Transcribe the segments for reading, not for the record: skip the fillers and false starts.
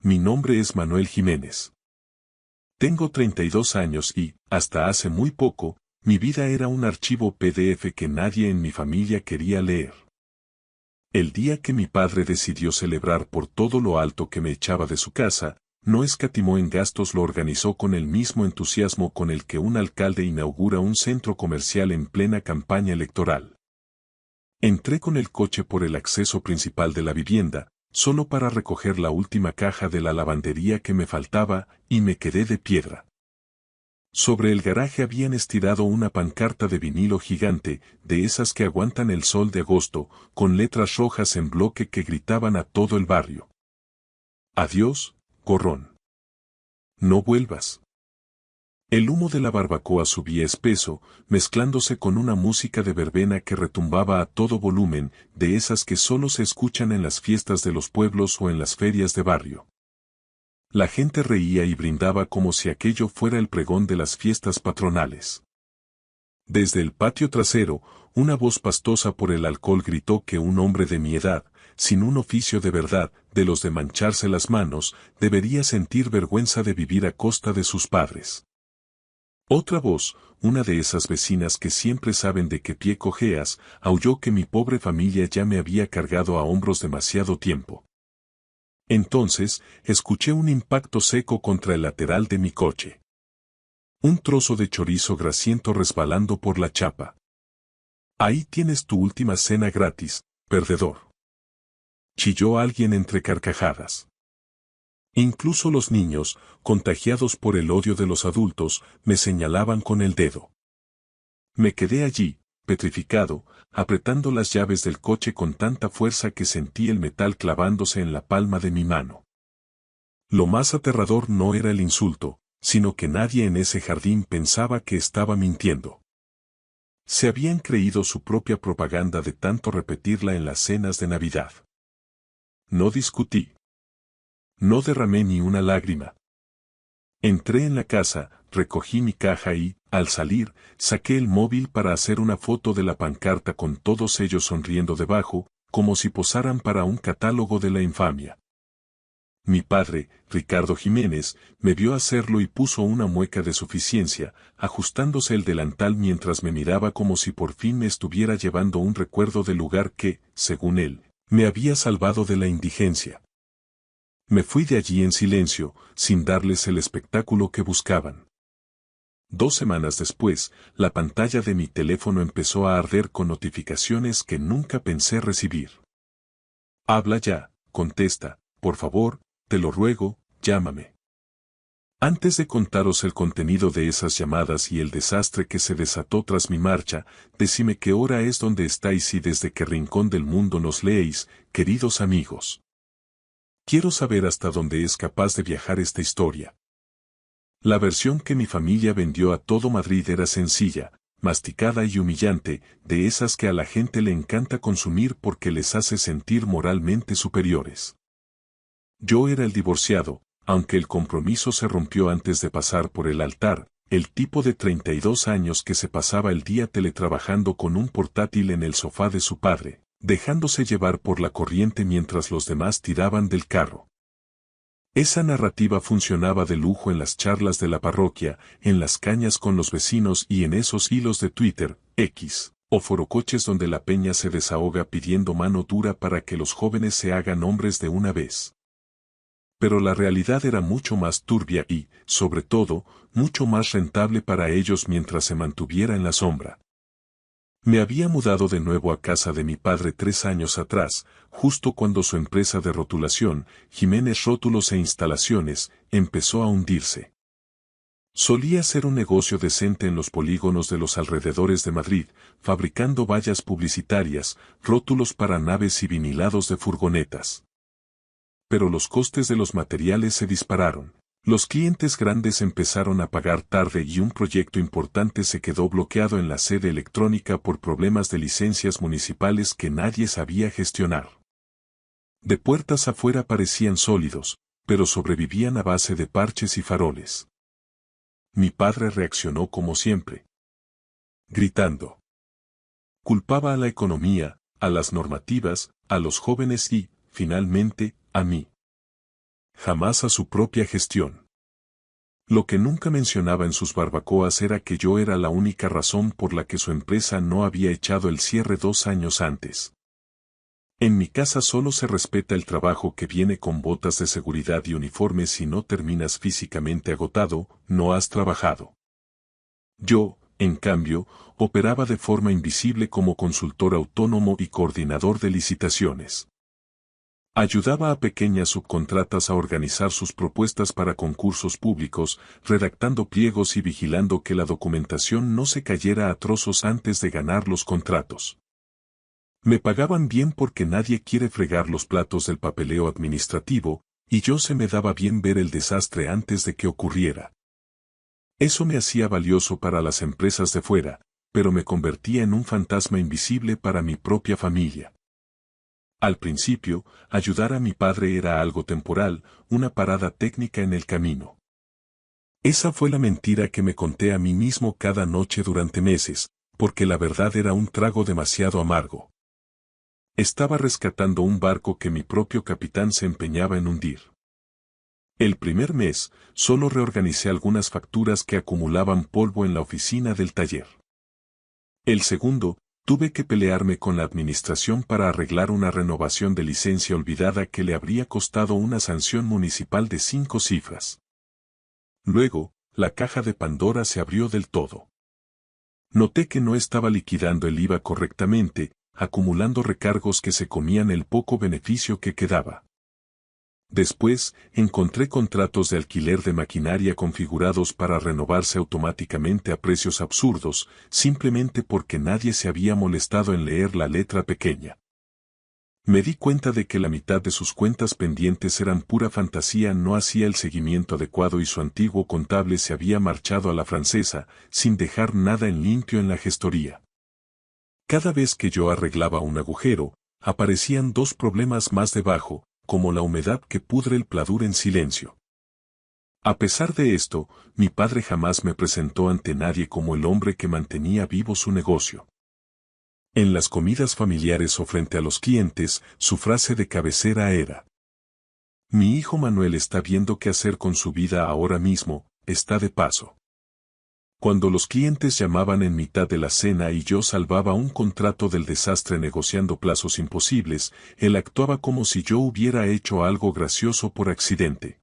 Mi nombre es Manuel Jiménez. Tengo 32 años y, hasta hace muy poco, mi vida era un archivo PDF que nadie en mi familia quería leer. El día que mi padre decidió celebrar por todo lo alto que me echaba de su casa, no escatimó en gastos, lo organizó con el mismo entusiasmo con el que un alcalde inaugura un centro comercial en plena campaña electoral. Entré con el coche por el acceso principal de la vivienda, solo para recoger la última caja de la lavandería que me faltaba, y me quedé de piedra. Sobre el garaje habían estirado una pancarta de vinilo gigante, de esas que aguantan el sol de agosto, con letras rojas en bloque que gritaban a todo el barrio: Adiós, gorrón. No vuelvas. El humo de la barbacoa subía espeso, mezclándose con una música de verbena que retumbaba a todo volumen, de esas que solo se escuchan en las fiestas de los pueblos o en las ferias de barrio. La gente reía y brindaba como si aquello fuera el pregón de las fiestas patronales. Desde el patio trasero, una voz pastosa por el alcohol gritó que un hombre de mi edad, sin un oficio de verdad, de los de mancharse las manos, debería sentir vergüenza de vivir a costa de sus padres. Otra voz, una de esas vecinas que siempre saben de qué pie cojeas, aulló que mi pobre familia ya me había cargado a hombros demasiado tiempo. Entonces, escuché un impacto seco contra el lateral de mi coche. Un trozo de chorizo grasiento resbalando por la chapa. Ahí tienes tu última cena gratis, perdedor. Chilló alguien entre carcajadas. Incluso los niños, contagiados por el odio de los adultos, me señalaban con el dedo. Me quedé allí, petrificado, apretando las llaves del coche con tanta fuerza que sentí el metal clavándose en la palma de mi mano. Lo más aterrador no era el insulto, sino que nadie en ese jardín pensaba que estaba mintiendo. Se habían creído su propia propaganda de tanto repetirla en las cenas de Navidad. No discutí. No derramé ni una lágrima. Entré en la casa, recogí mi caja y, al salir, saqué el móvil para hacer una foto de la pancarta con todos ellos sonriendo debajo, como si posaran para un catálogo de la infamia. Mi padre, Ricardo Jiménez, me vio hacerlo y puso una mueca de suficiencia, ajustándose el delantal mientras me miraba como si por fin me estuviera llevando un recuerdo del lugar que, según él, me había salvado de la indigencia. Me fui de allí en silencio, sin darles el espectáculo que buscaban. 2 semanas después, la pantalla de mi teléfono empezó a arder con notificaciones que nunca pensé recibir. Habla ya, contesta, por favor, te lo ruego, llámame. Antes de contaros el contenido de esas llamadas y el desastre que se desató tras mi marcha, decime qué hora es, donde estáis y desde qué rincón del mundo nos leéis, queridos amigos. Quiero saber hasta dónde es capaz de viajar esta historia. La versión que mi familia vendió a todo Madrid era sencilla, masticada y humillante, de esas que a la gente le encanta consumir porque les hace sentir moralmente superiores. Yo era el divorciado, aunque el compromiso se rompió antes de pasar por el altar, el tipo de 32 años que se pasaba el día teletrabajando con un portátil en el sofá de su padre, dejándose llevar por la corriente mientras los demás tiraban del carro. Esa narrativa funcionaba de lujo en las charlas de la parroquia, en las cañas con los vecinos y en esos hilos de Twitter, X, o forocoches donde la peña se desahoga pidiendo mano dura para que los jóvenes se hagan hombres de una vez. Pero la realidad era mucho más turbia y, sobre todo, mucho más rentable para ellos mientras se mantuviera en la sombra. Me había mudado de nuevo a casa de mi padre 3 años atrás, justo cuando su empresa de rotulación, Jiménez Rótulos e Instalaciones, empezó a hundirse. Solía ser un negocio decente en los polígonos de los alrededores de Madrid, fabricando vallas publicitarias, rótulos para naves y vinilados de furgonetas. Pero los costes de los materiales se dispararon. Los clientes grandes empezaron a pagar tarde y un proyecto importante se quedó bloqueado en la sede electrónica por problemas de licencias municipales que nadie sabía gestionar. De puertas afuera parecían sólidos, pero sobrevivían a base de parches y faroles. Mi padre reaccionó como siempre, gritando. Culpaba a la economía, a las normativas, a los jóvenes y, finalmente, a mí. jamás a su propia gestión. Lo que nunca mencionaba en sus barbacoas era que yo era la única razón por la que su empresa no había echado el cierre 2 años antes. En mi casa solo se respeta el trabajo que viene con botas de seguridad y uniforme. Si no terminas físicamente agotado, no has trabajado. Yo, en cambio, operaba de forma invisible como consultor autónomo y coordinador de licitaciones. Ayudaba a pequeñas subcontratas a organizar sus propuestas para concursos públicos, redactando pliegos y vigilando que la documentación no se cayera a trozos antes de ganar los contratos. Me pagaban bien porque nadie quiere fregar los platos del papeleo administrativo, y yo se me daba bien ver el desastre antes de que ocurriera. Eso me hacía valioso para las empresas de fuera, pero me convertía en un fantasma invisible para mi propia familia. Al principio, ayudar a mi padre era algo temporal, una parada técnica en el camino. Esa fue la mentira que me conté a mí mismo cada noche durante meses, porque la verdad era un trago demasiado amargo. Estaba rescatando un barco que mi propio capitán se empeñaba en hundir. El primer mes, solo reorganicé algunas facturas que acumulaban polvo en la oficina del taller. El segundo, tuve que pelearme con la administración para arreglar una renovación de licencia olvidada que le habría costado una sanción municipal de 5 cifras. Luego, la caja de Pandora se abrió del todo. Noté que no estaba liquidando el IVA correctamente, acumulando recargos que se comían el poco beneficio que quedaba. Después, encontré contratos de alquiler de maquinaria configurados para renovarse automáticamente a precios absurdos, simplemente porque nadie se había molestado en leer la letra pequeña. Me di cuenta de que la mitad de sus cuentas pendientes eran pura fantasía, no hacía el seguimiento adecuado y su antiguo contable se había marchado a la francesa, sin dejar nada en limpio en la gestoría. Cada vez que yo arreglaba un agujero, aparecían 2 problemas más debajo, como la humedad que pudre el pladur en silencio. A pesar de esto, mi padre jamás me presentó ante nadie como el hombre que mantenía vivo su negocio. En las comidas familiares o frente a los clientes, su frase de cabecera era: "Mi hijo Manuel está viendo qué hacer con su vida ahora mismo, está de paso". Cuando los clientes llamaban en mitad de la cena y yo salvaba un contrato del desastre negociando plazos imposibles, él actuaba como si yo hubiera hecho algo gracioso por accidente.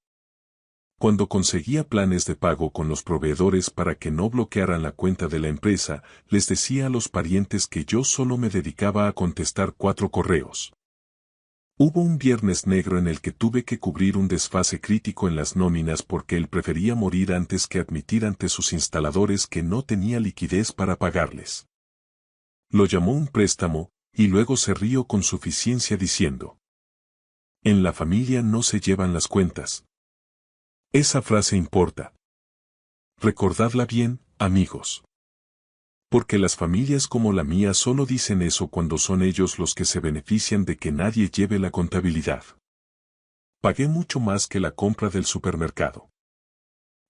Cuando conseguía planes de pago con los proveedores para que no bloquearan la cuenta de la empresa, les decía a los parientes que yo solo me dedicaba a contestar 4 correos. Hubo un viernes negro en el que tuve que cubrir un desfase crítico en las nóminas porque él prefería morir antes que admitir ante sus instaladores que no tenía liquidez para pagarles. Lo llamó un préstamo, y luego se rió con suficiencia diciendo: "En la familia no se llevan las cuentas". Esa frase importa. Recordadla bien, amigos. Porque las familias como la mía solo dicen eso cuando son ellos los que se benefician de que nadie lleve la contabilidad. Pagué mucho más que la compra del supermercado.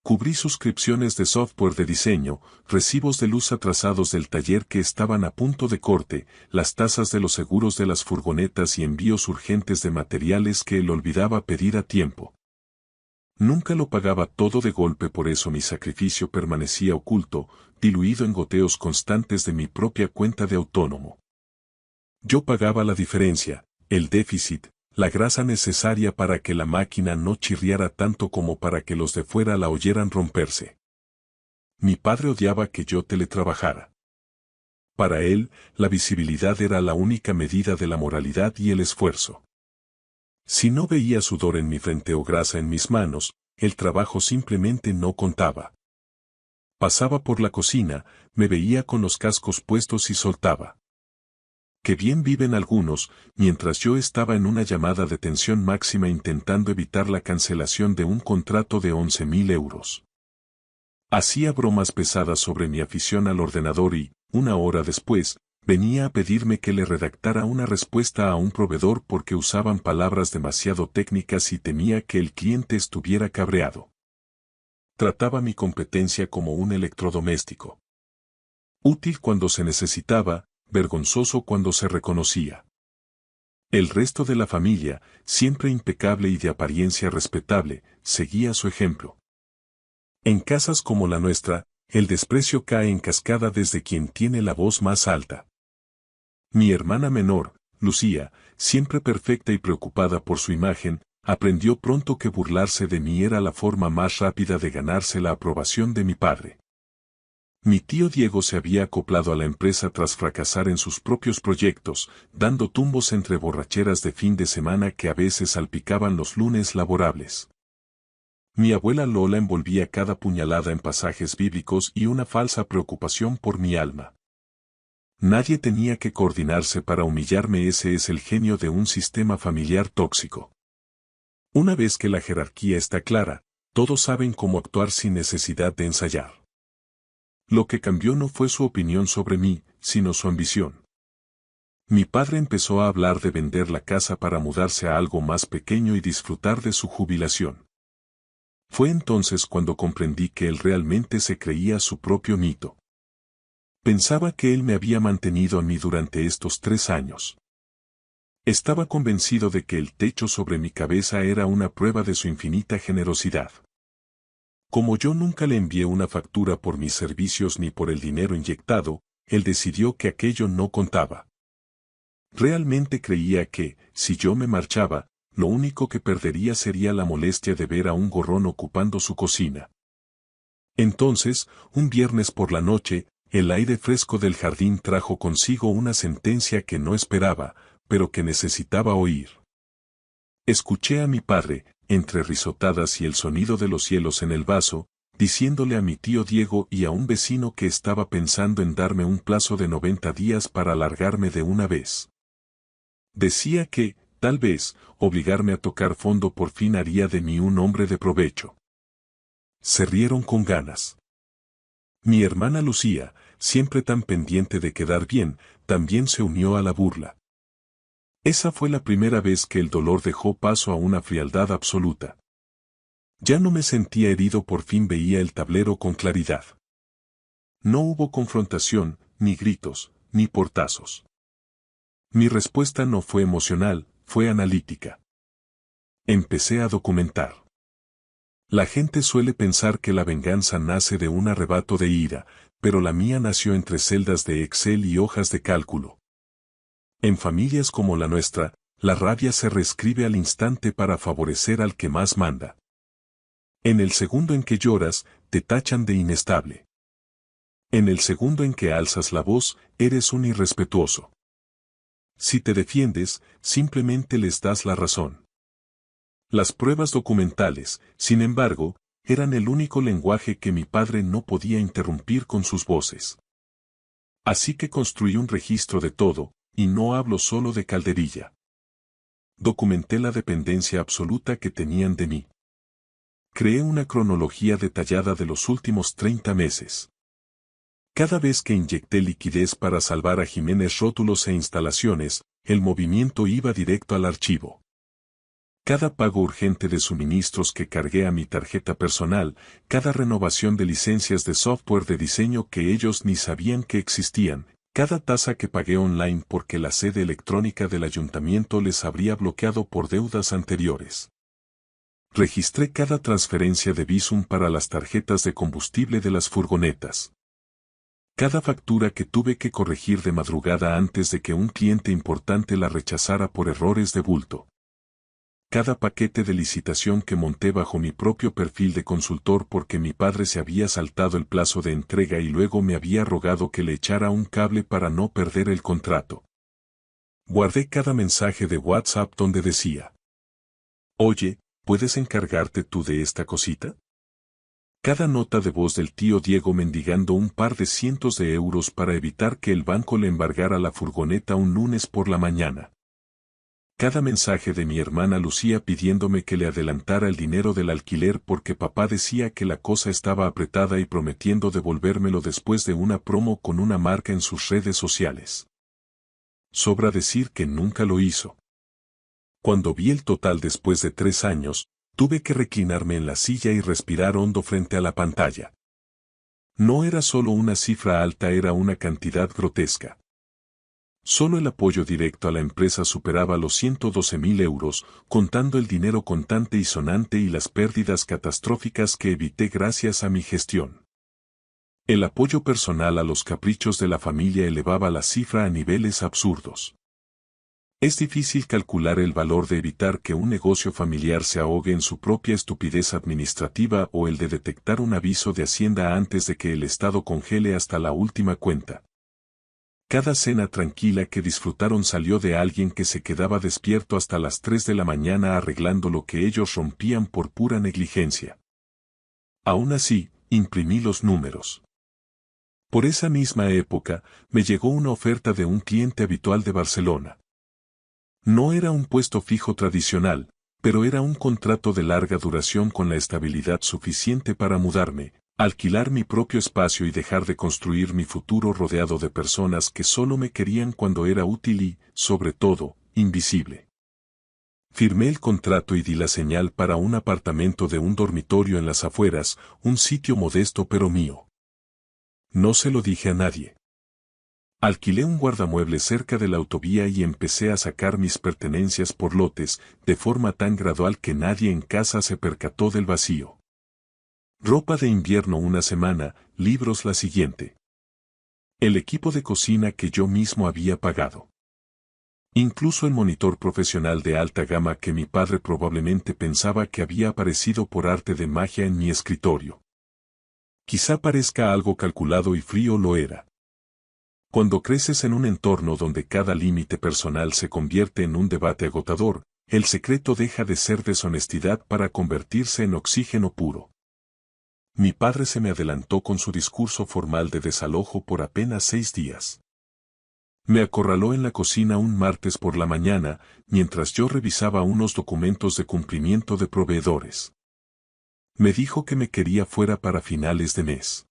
Cubrí suscripciones de software de diseño, recibos de luz atrasados del taller que estaban a punto de corte, las tasas de los seguros de las furgonetas y envíos urgentes de materiales que él olvidaba pedir a tiempo. Nunca lo pagaba todo de golpe, por eso mi sacrificio permanecía oculto, diluido en goteos constantes de mi propia cuenta de autónomo. Yo pagaba la diferencia, el déficit, la grasa necesaria para que la máquina no chirriara tanto como para que los de fuera la oyeran romperse. Mi padre odiaba que yo teletrabajara. Para él, la visibilidad era la única medida de la moralidad y el esfuerzo. Si no veía sudor en mi frente o grasa en mis manos, el trabajo simplemente no contaba. Pasaba por la cocina, me veía con los cascos puestos y soltaba: "Qué bien viven algunos", mientras yo estaba en una llamada de tensión máxima intentando evitar la cancelación de un contrato de 11.000 euros. Hacía bromas pesadas sobre mi afición al ordenador y, una hora después, venía a pedirme que le redactara una respuesta a un proveedor porque usaban palabras demasiado técnicas y temía que el cliente estuviera cabreado. Trataba mi competencia como un electrodoméstico. Útil cuando se necesitaba, vergonzoso cuando se reconocía. El resto de la familia, siempre impecable y de apariencia respetable, seguía su ejemplo. En casas como la nuestra, el desprecio cae en cascada desde quien tiene la voz más alta. Mi hermana menor, Lucía, siempre perfecta y preocupada por su imagen, aprendió pronto que burlarse de mí era la forma más rápida de ganarse la aprobación de mi padre. Mi tío Diego se había acoplado a la empresa tras fracasar en sus propios proyectos, dando tumbos entre borracheras de fin de semana que a veces salpicaban los lunes laborables. Mi abuela Lola envolvía cada puñalada en pasajes bíblicos y una falsa preocupación por mi alma. Nadie tenía que coordinarse para humillarme, ese es el genio de un sistema familiar tóxico. Una vez que la jerarquía está clara, todos saben cómo actuar sin necesidad de ensayar. Lo que cambió no fue su opinión sobre mí, sino su ambición. Mi padre empezó a hablar de vender la casa para mudarse a algo más pequeño y disfrutar de su jubilación. Fue entonces cuando comprendí que él realmente se creía su propio mito. Pensaba que él me había mantenido a mí durante estos 3 años. Estaba convencido de que el techo sobre mi cabeza era una prueba de su infinita generosidad. Como yo nunca le envié una factura por mis servicios ni por el dinero inyectado, él decidió que aquello no contaba. Realmente creía que, si yo me marchaba, lo único que perdería sería la molestia de ver a un gorrón ocupando su cocina. Entonces, un viernes por la noche, el aire fresco del jardín trajo consigo una sentencia que no esperaba, pero que necesitaba oír. Escuché a mi padre, entre risotadas y el sonido de los hielos en el vaso, diciéndole a mi tío Diego y a un vecino que estaba pensando en darme un plazo de 90 días para largarme de una vez. Decía que, tal vez, obligarme a tocar fondo por fin haría de mí un hombre de provecho. Se rieron con ganas. Mi hermana Lucía, siempre tan pendiente de quedar bien, también se unió a la burla. Esa fue la primera vez que el dolor dejó paso a una frialdad absoluta. Ya no me sentía herido, por fin veía el tablero con claridad. No hubo confrontación, ni gritos, ni portazos. Mi respuesta no fue emocional, fue analítica. Empecé a documentar. La gente suele pensar que la venganza nace de un arrebato de ira, pero la mía nació entre celdas de Excel y hojas de cálculo. En familias como la nuestra, la rabia se reescribe al instante para favorecer al que más manda. En el segundo en que lloras, te tachan de inestable. En el segundo en que alzas la voz, eres un irrespetuoso. Si te defiendes, simplemente les das la razón. Las pruebas documentales, sin embargo, eran el único lenguaje que mi padre no podía interrumpir con sus voces. Así que construí un registro de todo, y no hablo solo de Calderilla. Documenté la dependencia absoluta que tenían de mí. Creé una cronología detallada de los últimos 30 meses. Cada vez que inyecté liquidez para salvar a Jiménez Rótulos e Instalaciones, el movimiento iba directo al archivo. Cada pago urgente de suministros que cargué a mi tarjeta personal, cada renovación de licencias de software de diseño que ellos ni sabían que existían, cada tasa que pagué online porque la sede electrónica del ayuntamiento les habría bloqueado por deudas anteriores. Registré cada transferencia de Bizum para las tarjetas de combustible de las furgonetas. Cada factura que tuve que corregir de madrugada antes de que un cliente importante la rechazara por errores de bulto. Cada paquete de licitación que monté bajo mi propio perfil de consultor porque mi padre se había saltado el plazo de entrega y luego me había rogado que le echara un cable para no perder el contrato. Guardé cada mensaje de WhatsApp donde decía: «Oye, ¿puedes encargarte tú de esta cosita?». Cada nota de voz del tío Diego mendigando un par de cientos de euros para evitar que el banco le embargara la furgoneta un lunes por la mañana. Cada mensaje de mi hermana Lucía pidiéndome que le adelantara el dinero del alquiler porque papá decía que la cosa estaba apretada y prometiendo devolvérmelo después de una promo con una marca en sus redes sociales. Sobra decir que nunca lo hizo. Cuando vi el total después de 3 años, tuve que reclinarme en la silla y respirar hondo frente a la pantalla. No era solo una cifra alta, era una cantidad grotesca. Solo el apoyo directo a la empresa superaba los 112.000 euros, contando el dinero contante y sonante y las pérdidas catastróficas que evité gracias a mi gestión. El apoyo personal a los caprichos de la familia elevaba la cifra a niveles absurdos. Es difícil calcular el valor de evitar que un negocio familiar se ahogue en su propia estupidez administrativa o el de detectar un aviso de Hacienda antes de que el Estado congele hasta la última cuenta. Cada cena tranquila que disfrutaron salió de alguien que se quedaba despierto hasta las 3 de la mañana arreglando lo que ellos rompían por pura negligencia. Aún así, imprimí los números. Por esa misma época, me llegó una oferta de un cliente habitual de Barcelona. No era un puesto fijo tradicional, pero era un contrato de larga duración con la estabilidad suficiente para mudarme, alquilar mi propio espacio y dejar de construir mi futuro rodeado de personas que solo me querían cuando era útil y, sobre todo, invisible. Firmé el contrato y di la señal para un apartamento de un dormitorio en las afueras, un sitio modesto pero mío. No se lo dije a nadie. Alquilé un guardamuebles cerca de la autovía y empecé a sacar mis pertenencias por lotes, de forma tan gradual que nadie en casa se percató del vacío. Ropa de invierno una semana, libros la siguiente. El equipo de cocina que yo mismo había pagado. Incluso el monitor profesional de alta gama que mi padre probablemente pensaba que había aparecido por arte de magia en mi escritorio. Quizá parezca algo calculado y frío, lo era. Cuando creces en un entorno donde cada límite personal se convierte en un debate agotador, el secreto deja de ser deshonestidad para convertirse en oxígeno puro. Mi padre se me adelantó con su discurso formal de desalojo por apenas 6 días. Me acorraló en la cocina un martes por la mañana, mientras yo revisaba unos documentos de cumplimiento de proveedores. Me dijo que me quería fuera para finales de mes.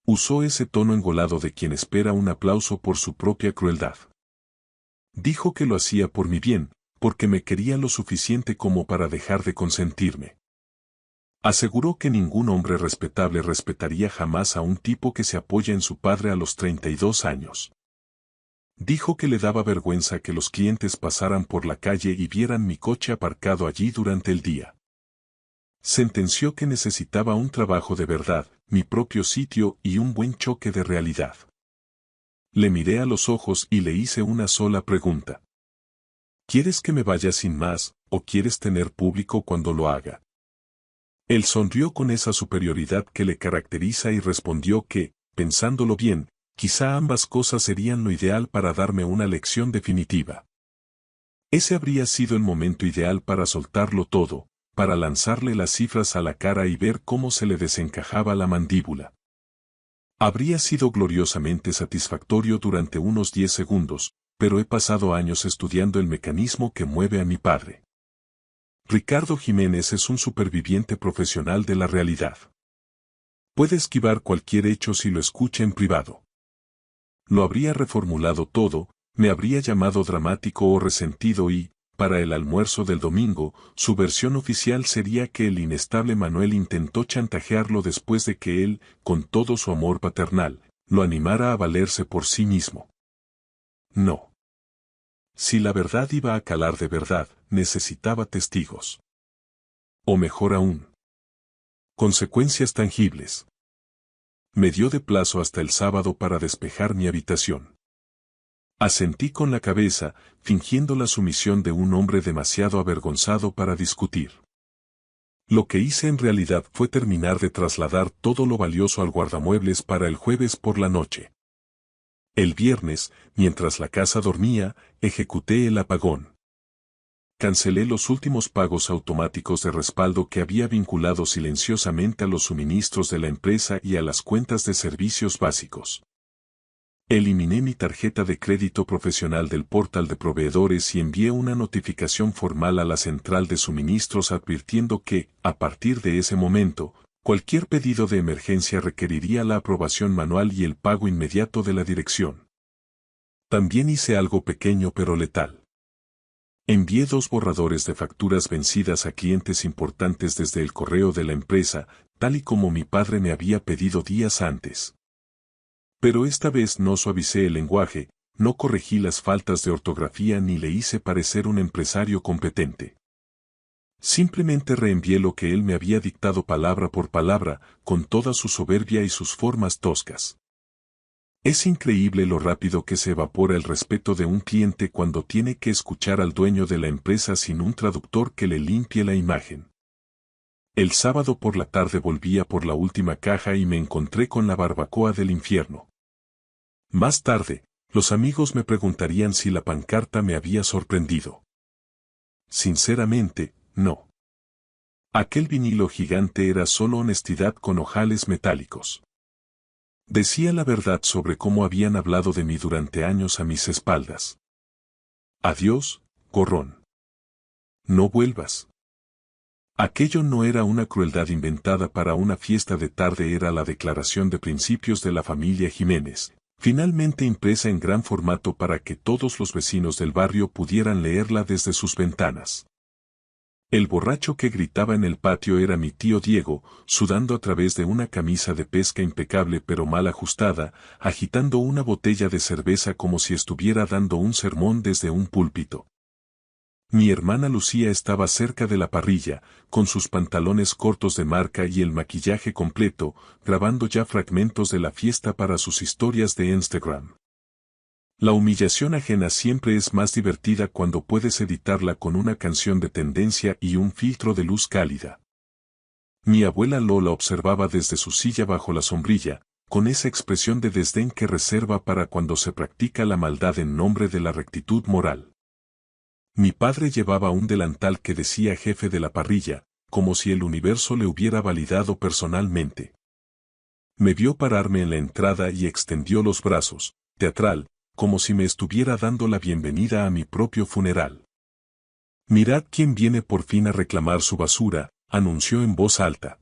Usó ese tono engolado de quien espera un aplauso por su propia crueldad. Dijo que lo hacía por mi bien, porque me quería lo suficiente como para dejar de consentirme. Aseguró que ningún hombre respetable respetaría jamás a un tipo que se apoya en su padre a los 32 años. Dijo que le daba vergüenza que los clientes pasaran por la calle y vieran mi coche aparcado allí durante el día. Sentenció que necesitaba un trabajo de verdad, mi propio sitio y un buen choque de realidad. Le miré a los ojos y le hice una sola pregunta. ¿Quieres que me vaya sin más, o quieres tener público cuando lo haga? Él sonrió con esa superioridad que le caracteriza y respondió que, pensándolo bien, quizá ambas cosas serían lo ideal para darme una lección definitiva. Ese habría sido el momento ideal para soltarlo todo, para lanzarle las cifras a la cara y ver cómo se le desencajaba la mandíbula. Habría sido gloriosamente satisfactorio durante unos 10 segundos, pero he pasado años estudiando el mecanismo que mueve a mi padre. Ricardo Jiménez es un superviviente profesional de la realidad. Puede esquivar cualquier hecho si lo escucha en privado. Lo habría reformulado todo, me habría llamado dramático o resentido y, para el almuerzo del domingo, su versión oficial sería que el inestable Manuel intentó chantajearlo después de que él, con todo su amor paternal, lo animara a valerse por sí mismo. No. Si la verdad iba a calar de verdad, necesitaba testigos. O mejor aún, consecuencias tangibles. Me dio de plazo hasta el sábado para despejar mi habitación. Asentí con la cabeza, fingiendo la sumisión de un hombre demasiado avergonzado para discutir. Lo que hice en realidad fue terminar de trasladar todo lo valioso al guardamuebles para el jueves por la noche. El viernes, mientras la casa dormía, ejecuté el apagón. Cancelé los últimos pagos automáticos de respaldo que había vinculado silenciosamente a los suministros de la empresa y a las cuentas de servicios básicos. Eliminé mi tarjeta de crédito profesional del portal de proveedores y envié una notificación formal a la central de suministros advirtiendo que, a partir de ese momento, cualquier pedido de emergencia requeriría la aprobación manual y el pago inmediato de la dirección. También hice algo pequeño pero letal. Envié 2 borradores de facturas vencidas a clientes importantes desde el correo de la empresa, tal y como mi padre me había pedido días antes. Pero esta vez no suavicé el lenguaje, no corregí las faltas de ortografía ni le hice parecer un empresario competente. Simplemente reenvié lo que él me había dictado palabra por palabra, con toda su soberbia y sus formas toscas. Es increíble lo rápido que se evapora el respeto de un cliente cuando tiene que escuchar al dueño de la empresa sin un traductor que le limpie la imagen. El sábado por la tarde volvía por la última caja y me encontré con la barbacoa del infierno. Más tarde, los amigos me preguntarían si la pancarta me había sorprendido. Sinceramente, no. Aquel vinilo gigante era solo honestidad con ojales metálicos. Decía la verdad sobre cómo habían hablado de mí durante años a mis espaldas. Adiós, gorrón. No vuelvas. Aquello no era una crueldad inventada para una fiesta de tarde, era la declaración de principios de la familia Jiménez, finalmente impresa en gran formato para que todos los vecinos del barrio pudieran leerla desde sus ventanas. El borracho que gritaba en el patio era mi tío Diego, sudando a través de una camisa de pesca impecable pero mal ajustada, agitando una botella de cerveza como si estuviera dando un sermón desde un púlpito. Mi hermana Lucía estaba cerca de la parrilla, con sus pantalones cortos de marca y el maquillaje completo, grabando ya fragmentos de la fiesta para sus historias de Instagram. La humillación ajena siempre es más divertida cuando puedes editarla con una canción de tendencia y un filtro de luz cálida. Mi abuela Lola observaba desde su silla bajo la sombrilla, con esa expresión de desdén que reserva para cuando se practica la maldad en nombre de la rectitud moral. Mi padre llevaba un delantal que decía jefe de la parrilla, como si el universo le hubiera validado personalmente. Me vio pararme en la entrada y extendió los brazos, teatral, como si me estuviera dando la bienvenida a mi propio funeral. Mirad quién viene por fin a reclamar su basura, anunció en voz alta.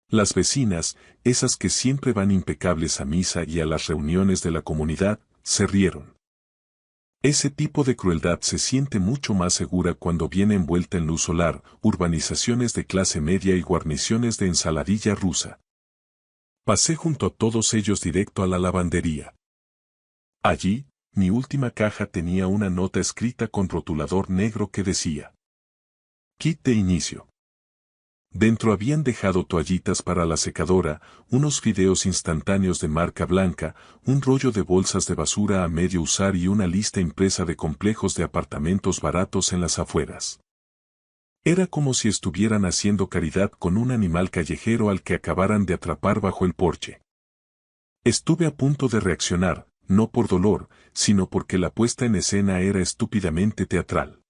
Las vecinas, esas que siempre van impecables a misa y a las reuniones de la comunidad, se rieron. Ese tipo de crueldad se siente mucho más segura cuando viene envuelta en luz solar, urbanizaciones de clase media y guarniciones de ensaladilla rusa. Pasé junto a todos ellos directo a la lavandería. Allí, mi última caja tenía una nota escrita con rotulador negro que decía: Kit de inicio. Dentro habían dejado toallitas para la secadora, unos fideos instantáneos de marca blanca, un rollo de bolsas de basura a medio usar y una lista impresa de complejos de apartamentos baratos en las afueras. Era como si estuvieran haciendo caridad con un animal callejero al que acabaran de atrapar bajo el porche. Estuve a punto de reaccionar, no por dolor, sino porque la puesta en escena era estúpidamente teatral.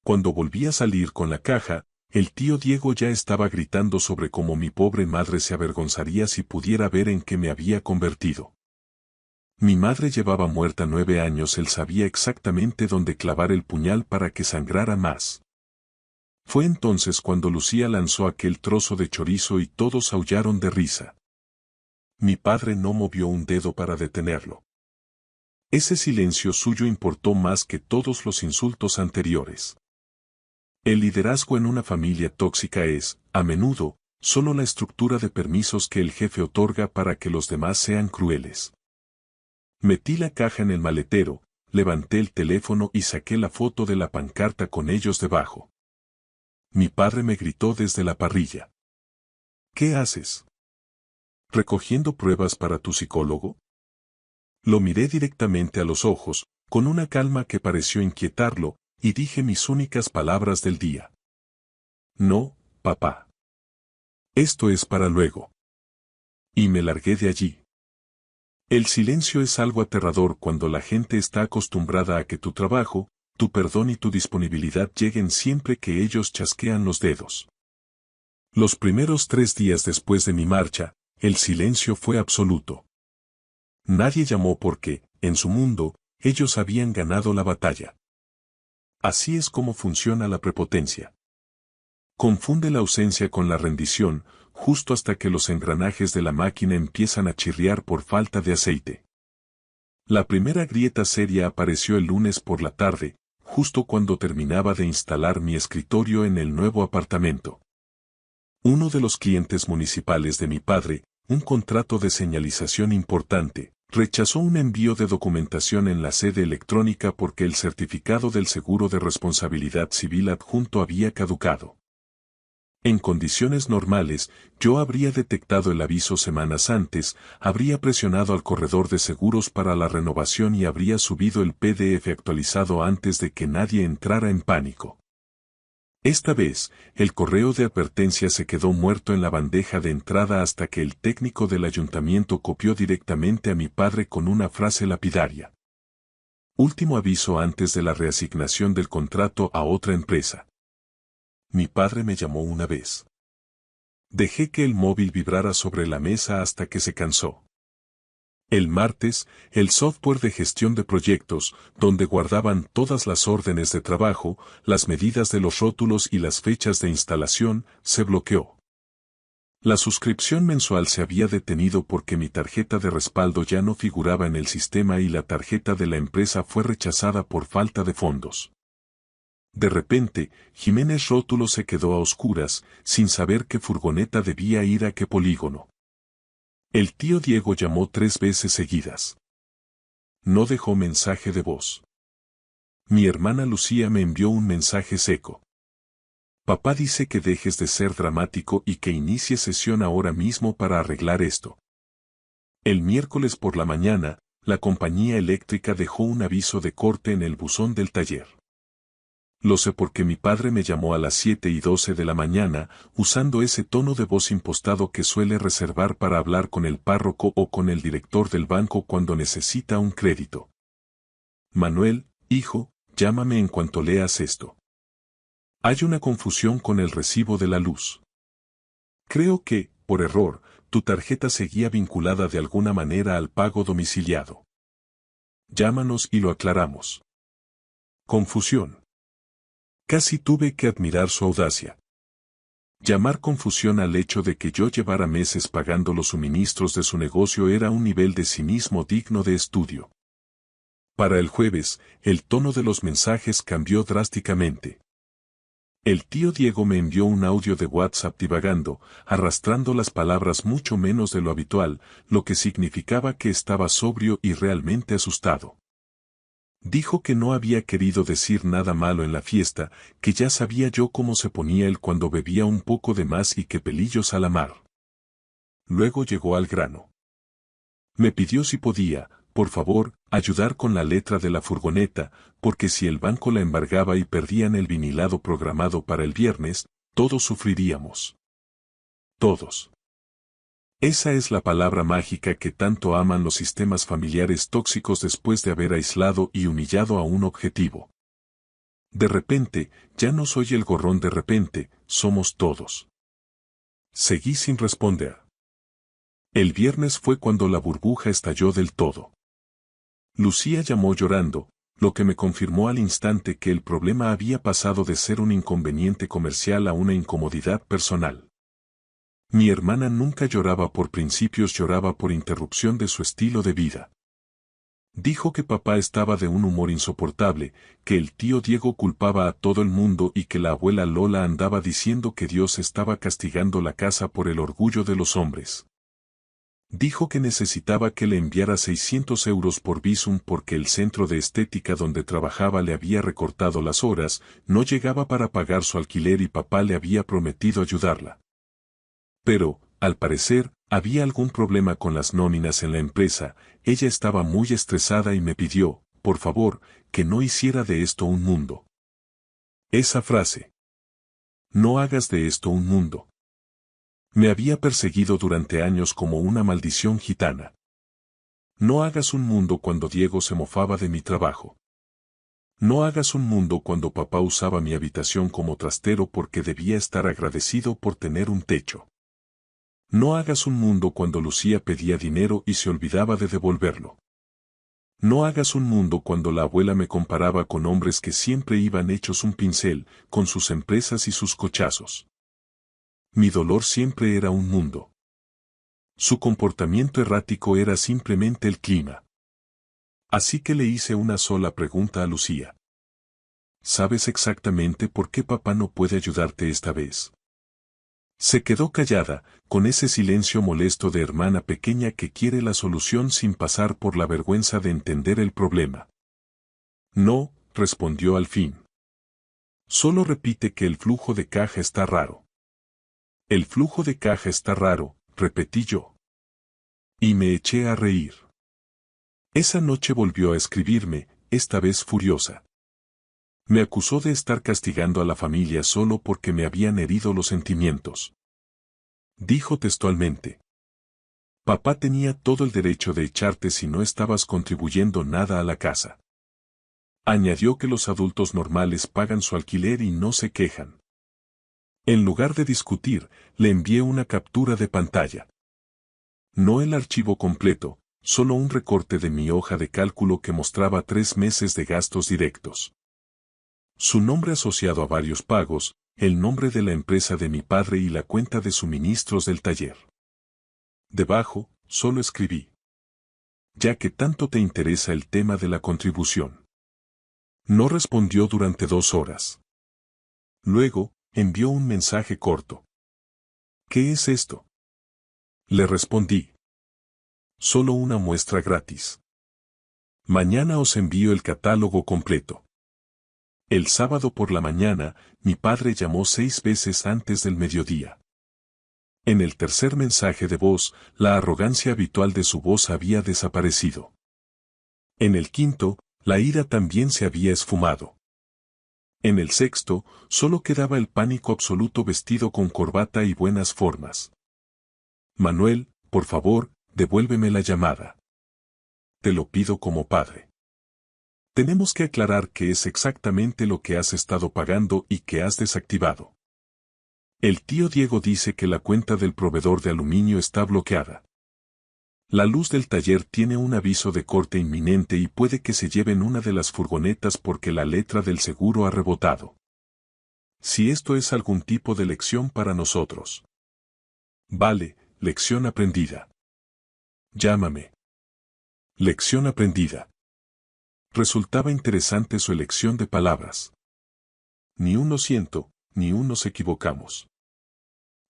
Cuando volví a salir con la caja, el tío Diego ya estaba gritando sobre cómo mi pobre madre se avergonzaría si pudiera ver en qué me había convertido. Mi madre llevaba muerta 9 años, él sabía exactamente dónde clavar el puñal para que sangrara más. Fue entonces cuando Lucía lanzó aquel trozo de chorizo y todos aullaron de risa. Mi padre no movió un dedo para detenerlo. Ese silencio suyo importó más que todos los insultos anteriores. El liderazgo en una familia tóxica es, a menudo, solo la estructura de permisos que el jefe otorga para que los demás sean crueles. Metí la caja en el maletero, levanté el teléfono y saqué la foto de la pancarta con ellos debajo. Mi padre me gritó desde la parrilla: ¿Qué haces? ¿Recogiendo pruebas para tu psicólogo? Lo miré directamente a los ojos, con una calma que pareció inquietarlo, y dije mis únicas palabras del día. No, papá. Esto es para luego. Y me largué de allí. El silencio es algo aterrador cuando la gente está acostumbrada a que tu trabajo, tu perdón y tu disponibilidad lleguen siempre que ellos chasquean los dedos. Los primeros 3 días después de mi marcha, el silencio fue absoluto. Nadie llamó porque, en su mundo, ellos habían ganado la batalla. Así es como funciona la prepotencia. Confunde la ausencia con la rendición, justo hasta que los engranajes de la máquina empiezan a chirriar por falta de aceite. La primera grieta seria apareció el lunes por la tarde, justo cuando terminaba de instalar mi escritorio en el nuevo apartamento. Uno de los clientes municipales de mi padre, un contrato de señalización importante, Rechazó un envío de documentación en la sede electrónica porque el certificado del seguro de responsabilidad civil adjunto había caducado. En condiciones normales, yo habría detectado el aviso semanas antes, habría presionado al corredor de seguros para la renovación y habría subido el PDF actualizado antes de que nadie entrara en pánico. Esta vez, el correo de advertencia se quedó muerto en la bandeja de entrada hasta que el técnico del ayuntamiento copió directamente a mi padre con una frase lapidaria. Último aviso antes de la reasignación del contrato a otra empresa. Mi padre me llamó una vez. Dejé que el móvil vibrara sobre la mesa hasta que se cansó. El martes, el software de gestión de proyectos, donde guardaban todas las órdenes de trabajo, las medidas de los rótulos y las fechas de instalación, se bloqueó. La suscripción mensual se había detenido porque mi tarjeta de respaldo ya no figuraba en el sistema y la tarjeta de la empresa fue rechazada por falta de fondos. De repente, Jiménez Rótulo se quedó a oscuras, sin saber qué furgoneta debía ir a qué polígono. El tío Diego llamó 3 veces seguidas. No dejó mensaje de voz. Mi hermana Lucía me envió un mensaje seco. Papá dice que dejes de ser dramático y que inicies sesión ahora mismo para arreglar esto. El miércoles por la mañana, la compañía eléctrica dejó un aviso de corte en el buzón del taller. Lo sé porque mi padre me llamó a las 7:12 de la mañana, usando ese tono de voz impostado que suele reservar para hablar con el párroco o con el director del banco cuando necesita un crédito. Manuel, hijo, llámame en cuanto leas esto. Hay una confusión con el recibo de la luz. Creo que, por error, tu tarjeta seguía vinculada de alguna manera al pago domiciliado. Llámanos y lo aclaramos. Confusión. Casi tuve que admirar su audacia. Llamar confusión al hecho de que yo llevara meses pagando los suministros de su negocio era un nivel de cinismo digno de estudio. Para el jueves, el tono de los mensajes cambió drásticamente. El tío Diego me envió un audio de WhatsApp divagando, arrastrando las palabras mucho menos de lo habitual, lo que significaba que estaba sobrio y realmente asustado. Dijo que no había querido decir nada malo en la fiesta, que ya sabía yo cómo se ponía él cuando bebía un poco de más y que pelillos a la mar. Luego llegó al grano. Me pidió si podía, por favor, ayudar con la letra de la furgoneta, porque si el banco la embargaba y perdían el vinilado programado para el viernes, todos sufriríamos. Todos. Esa es la palabra mágica que tanto aman los sistemas familiares tóxicos después de haber aislado y humillado a un objetivo. De repente, ya no soy el gorrón de repente, somos todos. Seguí sin responder. El viernes fue cuando la burbuja estalló del todo. Lucía llamó llorando, lo que me confirmó al instante que el problema había pasado de ser un inconveniente comercial a una incomodidad personal. Mi hermana nunca lloraba por principios, lloraba por interrupción de su estilo de vida. Dijo que papá estaba de un humor insoportable, que el tío Diego culpaba a todo el mundo y que la abuela Lola andaba diciendo que Dios estaba castigando la casa por el orgullo de los hombres. Dijo que necesitaba que le enviara 600 euros por Bizum porque el centro de estética donde trabajaba le había recortado las horas, no llegaba para pagar su alquiler y papá le había prometido ayudarla. Pero, al parecer, había algún problema con las nóminas en la empresa, ella estaba muy estresada y me pidió, por favor, que no hiciera de esto un mundo. Esa frase. No hagas de esto un mundo. Me había perseguido durante años como una maldición gitana. No hagas un mundo cuando Diego se mofaba de mi trabajo. No hagas un mundo cuando papá usaba mi habitación como trastero porque debía estar agradecido por tener un techo. No hagas un mundo cuando Lucía pedía dinero y se olvidaba de devolverlo. No hagas un mundo cuando la abuela me comparaba con hombres que siempre iban hechos un pincel, con sus empresas y sus cochazos. Mi dolor siempre era un mundo. Su comportamiento errático era simplemente el clima. Así que le hice una sola pregunta a Lucía. ¿Sabes exactamente por qué papá no puede ayudarte esta vez? Se quedó callada, con ese silencio molesto de hermana pequeña que quiere la solución sin pasar por la vergüenza de entender el problema. No, respondió al fin. Solo repite que el flujo de caja está raro. El flujo de caja está raro, repetí yo. Y me eché a reír. Esa noche volvió a escribirme, esta vez furiosa. Me acusó de estar castigando a la familia solo porque me habían herido los sentimientos. Dijo textualmente. Papá tenía todo el derecho de echarte si no estabas contribuyendo nada a la casa. Añadió que los adultos normales pagan su alquiler y no se quejan. En lugar de discutir, le envié una captura de pantalla. No el archivo completo, solo un recorte de mi hoja de cálculo que mostraba 3 meses de gastos directos. Su nombre asociado a varios pagos, el nombre de la empresa de mi padre y la cuenta de suministros del taller. Debajo, solo escribí. Ya que tanto te interesa el tema de la contribución. No respondió durante 2 horas. Luego, envió un mensaje corto. ¿Qué es esto? Le respondí. Solo una muestra gratis. Mañana os envío el catálogo completo. El sábado por la mañana, mi padre llamó 6 veces antes del mediodía. En el tercer mensaje de voz, la arrogancia habitual de su voz había desaparecido. En el quinto, la ira también se había esfumado. En el sexto, solo quedaba el pánico absoluto vestido con corbata y buenas formas. Manuel, por favor, devuélveme la llamada. Te lo pido como padre. Tenemos que aclarar qué es exactamente lo que has estado pagando y que has desactivado. El tío Diego dice que la cuenta del proveedor de aluminio está bloqueada. La luz del taller tiene un aviso de corte inminente y puede que se lleven una de las furgonetas porque la letra del seguro ha rebotado. Si esto es algún tipo de lección para nosotros. Vale, lección aprendida. Llámame. Lección aprendida. Resultaba interesante su elección de palabras. Ni un lo siento, ni un nos equivocamos.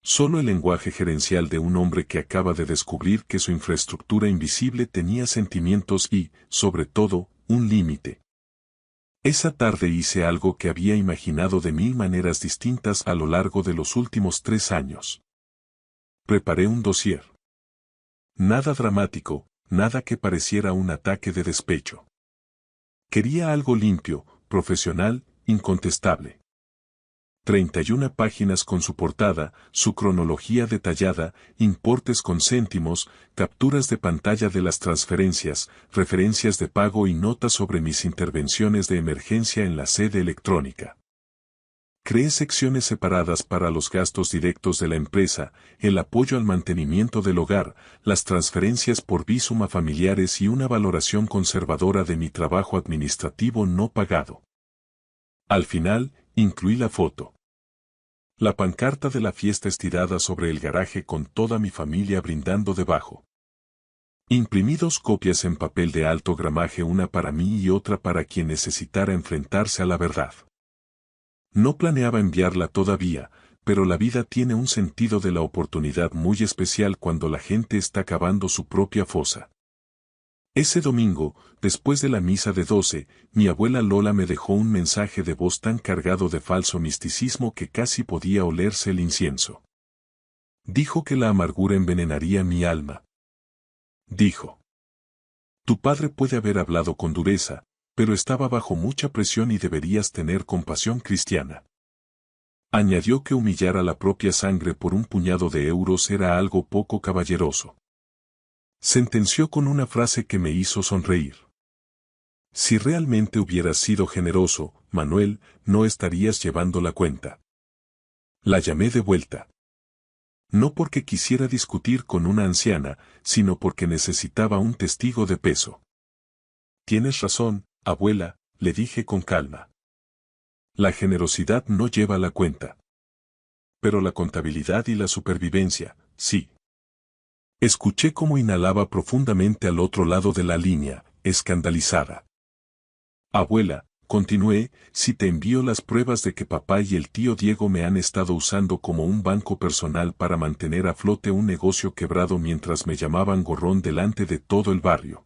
Solo el lenguaje gerencial de un hombre que acaba de descubrir que su infraestructura invisible tenía sentimientos y, sobre todo, un límite. Esa tarde hice algo que había imaginado de 1000 maneras distintas a lo largo de los últimos 3 años. Preparé un dossier. Nada dramático, nada que pareciera un ataque de despecho. Quería algo limpio, profesional, incontestable. 31 páginas con su portada, su cronología detallada, importes con céntimos, capturas de pantalla de las transferencias, referencias de pago y notas sobre mis intervenciones de emergencia en la sede electrónica. Creé secciones separadas para los gastos directos de la empresa, el apoyo al mantenimiento del hogar, las transferencias por Bizum a familiares y una valoración conservadora de mi trabajo administrativo no pagado. Al final, incluí la foto. La pancarta de la fiesta estirada sobre el garaje con toda mi familia brindando debajo. Imprimí 2 copias en papel de alto gramaje, una para mí y otra para quien necesitara enfrentarse a la verdad. No planeaba enviarla todavía, pero la vida tiene un sentido de la oportunidad muy especial cuando la gente está cavando su propia fosa. Ese domingo, después de la misa de 12, mi abuela Lola me dejó un mensaje de voz tan cargado de falso misticismo que casi podía olerse el incienso. Dijo que la amargura envenenaría mi alma. Dijo: tu padre puede haber hablado con dureza, pero estaba bajo mucha presión y deberías tener compasión cristiana. Añadió que humillar a la propia sangre por un puñado de euros era algo poco caballeroso. Sentenció con una frase que me hizo sonreír. Si realmente hubieras sido generoso, Manuel, no estarías llevando la cuenta. La llamé de vuelta. No porque quisiera discutir con una anciana, sino porque necesitaba un testigo de peso. Tienes razón, abuela, le dije con calma. La generosidad no lleva la cuenta. Pero la contabilidad y la supervivencia, sí. Escuché cómo inhalaba profundamente al otro lado de la línea, escandalizada. Abuela, continué, si te envío las pruebas de que papá y el tío Diego me han estado usando como un banco personal para mantener a flote un negocio quebrado mientras me llamaban gorrón delante de todo el barrio.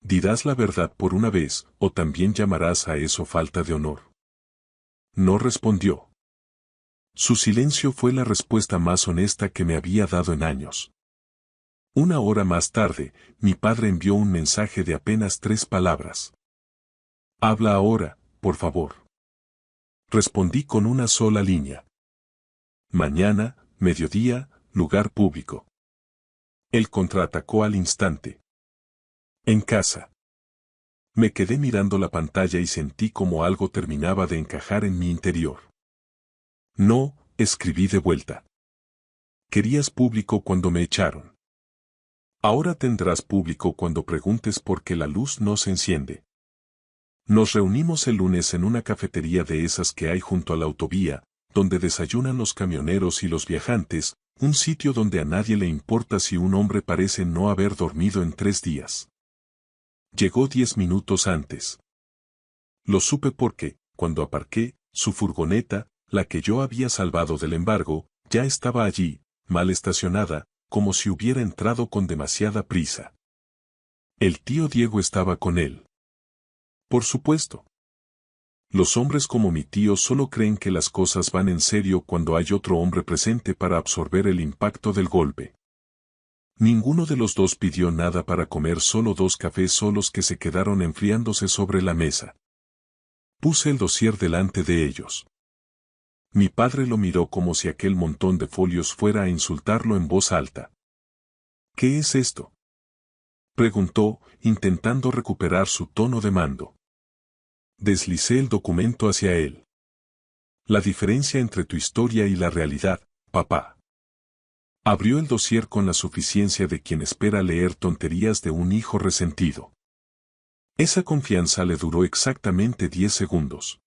¿Dirás la verdad por una vez, o también llamarás a eso falta de honor? No respondió. Su silencio fue la respuesta más honesta que me había dado en años. Una hora más tarde, mi padre envió un mensaje de apenas 3 palabras. Habla ahora, por favor. Respondí con una sola línea. Mañana, mediodía, lugar público. Él contraatacó al instante. En casa. Me quedé mirando la pantalla y sentí como algo terminaba de encajar en mi interior. No, escribí de vuelta. Querías público cuando me echaron. Ahora tendrás público cuando preguntes por qué la luz no se enciende. Nos reunimos el lunes en una cafetería de esas que hay junto a la autovía, donde desayunan los camioneros y los viajantes, un sitio donde a nadie le importa si un hombre parece no haber dormido en 3 días. Llegó 10 minutos antes. Lo supe porque, cuando aparqué, su furgoneta, la que yo había salvado del embargo, ya estaba allí, mal estacionada, como si hubiera entrado con demasiada prisa. El tío Diego estaba con él. Por supuesto. Los hombres como mi tío solo creen que las cosas van en serio cuando hay otro hombre presente para absorber el impacto del golpe. Ninguno de los dos pidió nada para comer, solo 2 cafés solos que se quedaron enfriándose sobre la mesa. Puse el dossier delante de ellos. Mi padre lo miró como si aquel montón de folios fuera a insultarlo en voz alta. ¿Qué es esto?, preguntó, intentando recuperar su tono de mando. Deslicé el documento hacia él. La diferencia entre tu historia y la realidad, papá. Abrió el dossier con la suficiencia de quien espera leer tonterías de un hijo resentido. Esa confianza le duró exactamente 10 segundos.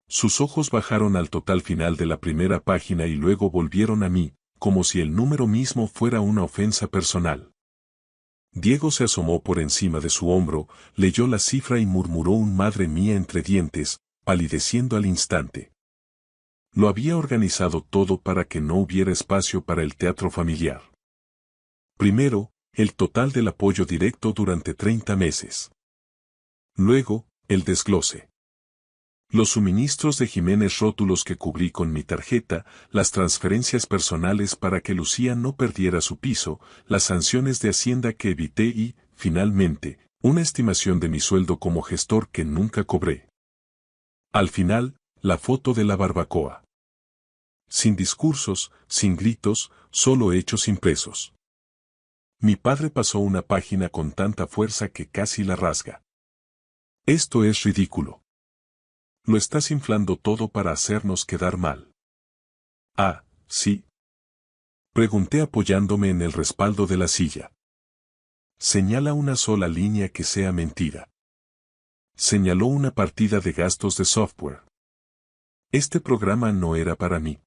Sus ojos bajaron al total final de la primera página y luego volvieron a mí, como si el número mismo fuera una ofensa personal. Diego se asomó por encima de su hombro, leyó la cifra y murmuró un madre mía entre dientes, palideciendo al instante. Lo había organizado todo para que no hubiera espacio para el teatro familiar. Primero, el total del apoyo directo durante 30 meses. Luego, el desglose. Los suministros de Jiménez, rótulos que cubrí con mi tarjeta, las transferencias personales para que Lucía no perdiera su piso, las sanciones de Hacienda que evité y, finalmente, una estimación de mi sueldo como gestor que nunca cobré. Al final, la foto de la barbacoa. Sin discursos, sin gritos, solo hechos impresos. Mi padre pasó una página con tanta fuerza que casi la rasga. Esto es ridículo. Lo estás inflando todo para hacernos quedar mal. Ah, sí. Pregunté apoyándome en el respaldo de la silla. Señala una sola línea que sea mentira. Señaló una partida de gastos de software. Este programa no era para mí.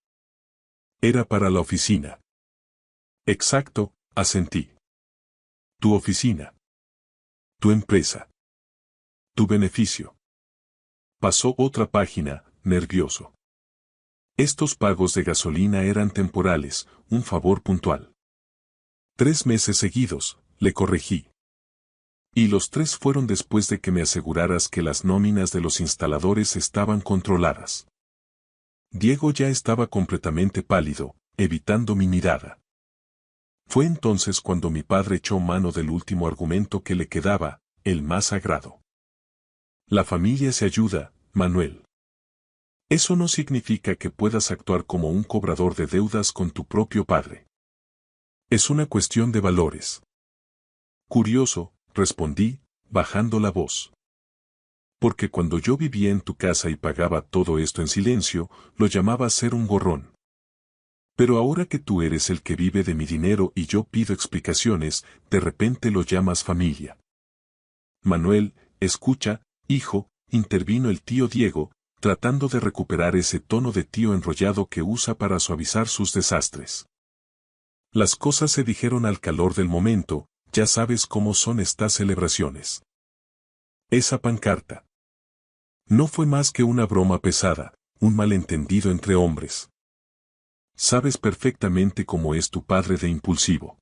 Era para la oficina. Exacto, asentí. Tu oficina. Tu empresa. Tu beneficio. Pasó otra página, nervioso. Estos pagos de gasolina eran temporales, un favor puntual. 3 meses seguidos, le corregí. Y los 3 fueron después de que me aseguraras que las nóminas de los instaladores estaban controladas. Diego ya estaba completamente pálido, evitando mi mirada. Fue entonces cuando mi padre echó mano del último argumento que le quedaba, el más sagrado. La familia se ayuda, Manuel. Eso no significa que puedas actuar como un cobrador de deudas con tu propio padre. Es una cuestión de valores. Curioso, respondí, bajando la voz. Porque cuando yo vivía en tu casa y pagaba todo esto en silencio, lo llamaba ser un gorrón. Pero ahora que tú eres el que vive de mi dinero y yo pido explicaciones, de repente lo llamas familia. Manuel, escucha, hijo, intervino el tío Diego, tratando de recuperar ese tono de tío enrollado que usa para suavizar sus desastres. Las cosas se dijeron al calor del momento, ya sabes cómo son estas celebraciones. Esa pancarta. No fue más que una broma pesada, un malentendido entre hombres. Sabes perfectamente cómo es tu padre de impulsivo.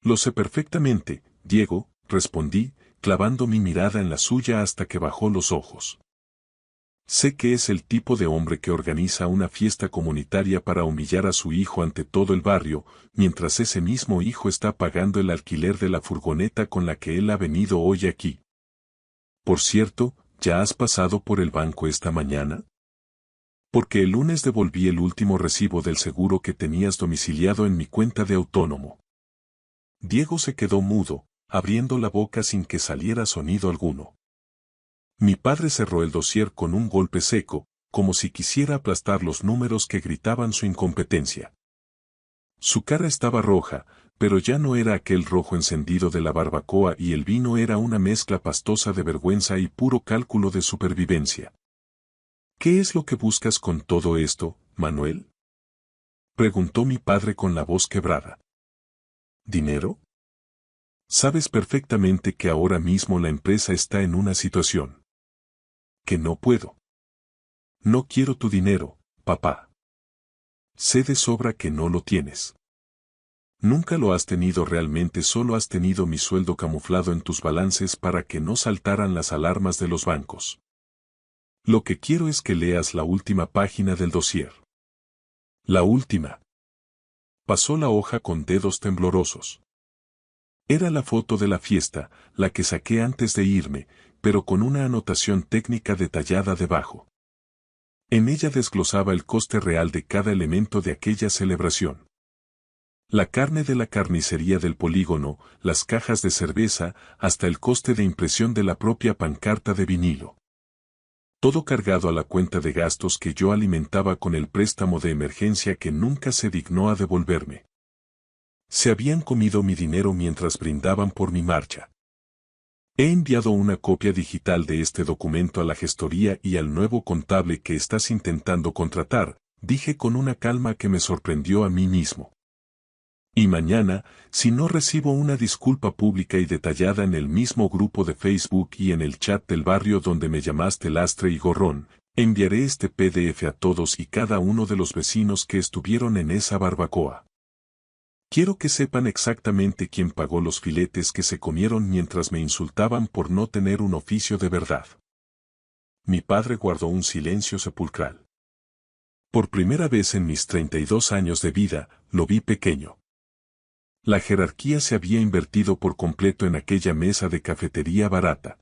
Lo sé perfectamente, Diego, respondí, clavando mi mirada en la suya hasta que bajó los ojos. Sé que es el tipo de hombre que organiza una fiesta comunitaria para humillar a su hijo ante todo el barrio, mientras ese mismo hijo está pagando el alquiler de la furgoneta con la que él ha venido hoy aquí. Por cierto, ¿ya has pasado por el banco esta mañana? Porque el lunes devolví el último recibo del seguro que tenías domiciliado en mi cuenta de autónomo. Diego se quedó mudo, abriendo la boca sin que saliera sonido alguno. Mi padre cerró el dossier con un golpe seco, como si quisiera aplastar los números que gritaban su incompetencia. Su cara estaba roja, pero ya no era aquel rojo encendido de la barbacoa y el vino era una mezcla pastosa de vergüenza y puro cálculo de supervivencia. ¿Qué es lo que buscas con todo esto, Manuel? Preguntó mi padre con la voz quebrada. ¿Dinero? Sabes perfectamente que ahora mismo la empresa está en una situación que no puedo. No quiero tu dinero, papá. Sé de sobra que no lo tienes. Nunca lo has tenido realmente, solo has tenido mi sueldo camuflado en tus balances para que no saltaran las alarmas de los bancos. Lo que quiero es que leas la última página del dossier. La última. Pasó la hoja con dedos temblorosos. Era la foto de la fiesta, la que saqué antes de irme, pero con una anotación técnica detallada debajo. En ella desglosaba el coste real de cada elemento de aquella celebración. La carne de la carnicería del polígono, las cajas de cerveza, hasta el coste de impresión de la propia pancarta de vinilo. Todo cargado a la cuenta de gastos que yo alimentaba con el préstamo de emergencia que nunca se dignó a devolverme. Se habían comido mi dinero mientras brindaban por mi marcha. He enviado una copia digital de este documento a la gestoría y al nuevo contable que estás intentando contratar, dije con una calma que me sorprendió a mí mismo. Y mañana, si no recibo una disculpa pública y detallada en el mismo grupo de Facebook y en el chat del barrio donde me llamaste lastre y gorrón, enviaré este PDF a todos y cada uno de los vecinos que estuvieron en esa barbacoa. Quiero que sepan exactamente quién pagó los filetes que se comieron mientras me insultaban por no tener un oficio de verdad. Mi padre guardó un silencio sepulcral. Por primera vez en mis 32 años de vida, lo vi pequeño. La jerarquía se había invertido por completo en aquella mesa de cafetería barata.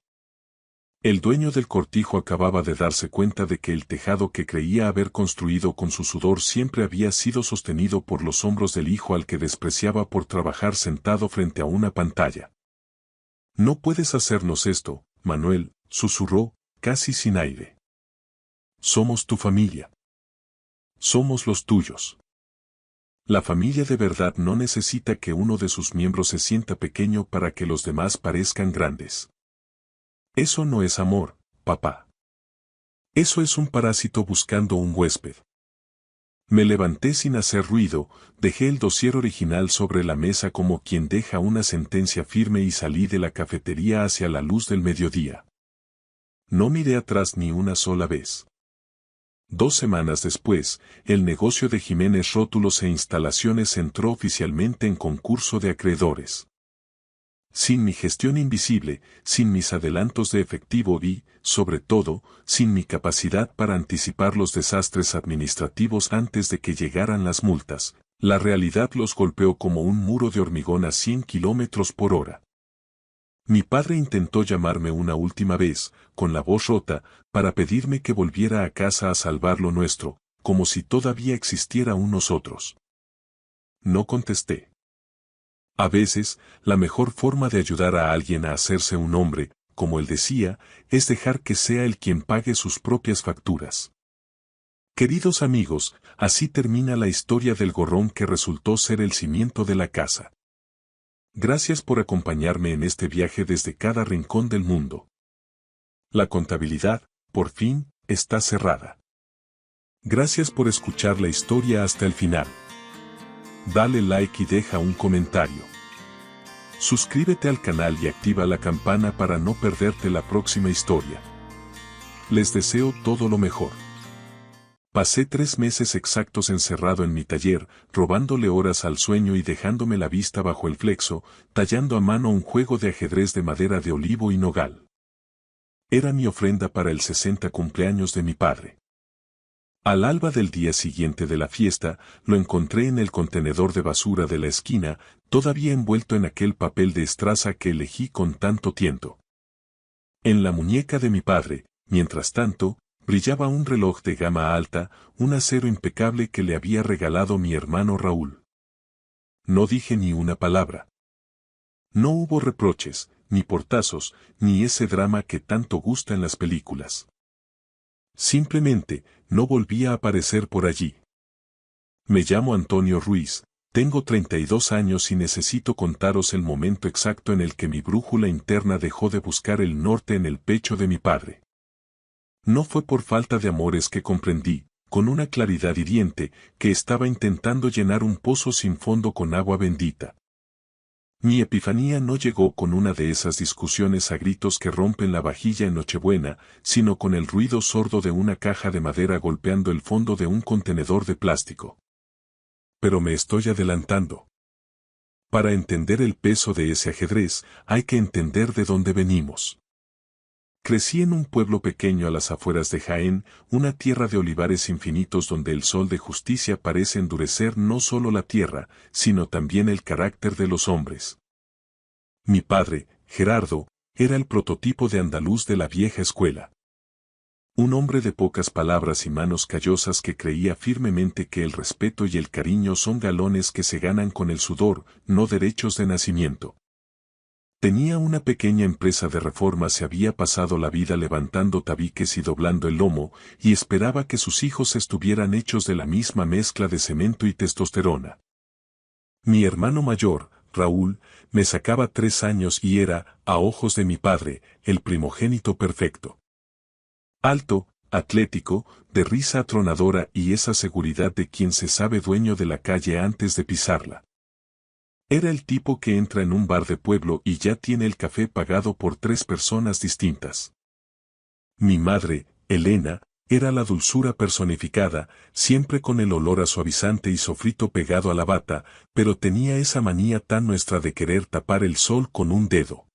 El dueño del cortijo acababa de darse cuenta de que el tejado que creía haber construido con su sudor siempre había sido sostenido por los hombros del hijo al que despreciaba por trabajar sentado frente a una pantalla. No puedes hacernos esto, Manuel, susurró, casi sin aire. Somos tu familia. Somos los tuyos. La familia de verdad no necesita que uno de sus miembros se sienta pequeño para que los demás parezcan grandes. Eso no es amor, papá. Eso es un parásito buscando un huésped. Me levanté sin hacer ruido, dejé el dossier original sobre la mesa como quien deja una sentencia firme y salí de la cafetería hacia la luz del mediodía. No miré atrás ni una sola vez. 2 semanas después, el negocio de Jiménez Rótulos e Instalaciones entró oficialmente en concurso de acreedores. Sin mi gestión invisible, sin mis adelantos de efectivo y, sobre todo, sin mi capacidad para anticipar los desastres administrativos antes de que llegaran las multas, la realidad los golpeó como un muro de hormigón a 100 kilómetros por hora. Mi padre intentó llamarme una última vez, con la voz rota, para pedirme que volviera a casa a salvar lo nuestro, como si todavía existiera un nosotros. No contesté. A veces, la mejor forma de ayudar a alguien a hacerse un hombre, como él decía, es dejar que sea él quien pague sus propias facturas. Queridos amigos, así termina la historia del gorrón que resultó ser el cimiento de la casa. Gracias por acompañarme en este viaje desde cada rincón del mundo. La contabilidad, por fin, está cerrada. Gracias por escuchar la historia hasta el final. Dale like y deja un comentario. Suscríbete al canal y activa la campana para no perderte la próxima historia. Les deseo todo lo mejor. Pasé 3 meses exactos encerrado en mi taller, robándole horas al sueño y dejándome la vista bajo el flexo, tallando a mano un juego de ajedrez de madera de olivo y nogal. Era mi ofrenda para el 60 cumpleaños de mi padre. Al alba del día siguiente de la fiesta, lo encontré en el contenedor de basura de la esquina, todavía envuelto en aquel papel de estraza que elegí con tanto tiento. En la muñeca de mi padre, mientras tanto, brillaba un reloj de gama alta, un acero impecable que le había regalado mi hermano Raúl. No dije ni una palabra. No hubo reproches, ni portazos, ni ese drama que tanto gusta en las películas. Simplemente, no volví a aparecer por allí. Me llamo Antonio Ruiz, tengo 32 años y necesito contaros el momento exacto en el que mi brújula interna dejó de buscar el norte en el pecho de mi padre. No fue por falta de amores que comprendí, con una claridad hiriente, que estaba intentando llenar un pozo sin fondo con agua bendita. Mi epifanía no llegó con una de esas discusiones a gritos que rompen la vajilla en Nochebuena, sino con el ruido sordo de una caja de madera golpeando el fondo de un contenedor de plástico. Pero me estoy adelantando. Para entender el peso de ese ajedrez, hay que entender de dónde venimos. Crecí en un pueblo pequeño a las afueras de Jaén, una tierra de olivares infinitos donde el sol de justicia parece endurecer no solo la tierra, sino también el carácter de los hombres. Mi padre, Gerardo, era el prototipo de andaluz de la vieja escuela. Un hombre de pocas palabras y manos callosas que creía firmemente que el respeto y el cariño son galones que se ganan con el sudor, no derechos de nacimiento. Tenía una pequeña empresa de reforma, se había pasado la vida levantando tabiques y doblando el lomo, y esperaba que sus hijos estuvieran hechos de la misma mezcla de cemento y testosterona. Mi hermano mayor, Raúl, me sacaba 3 años y era, a ojos de mi padre, el primogénito perfecto. Alto, atlético, de risa atronadora y esa seguridad de quien se sabe dueño de la calle antes de pisarla. Era el tipo que entra en un bar de pueblo y ya tiene el café pagado por 3 personas distintas. Mi madre, Elena, era la dulzura personificada, siempre con el olor a suavizante y sofrito pegado a la bata, pero tenía esa manía tan nuestra de querer tapar el sol con un dedo.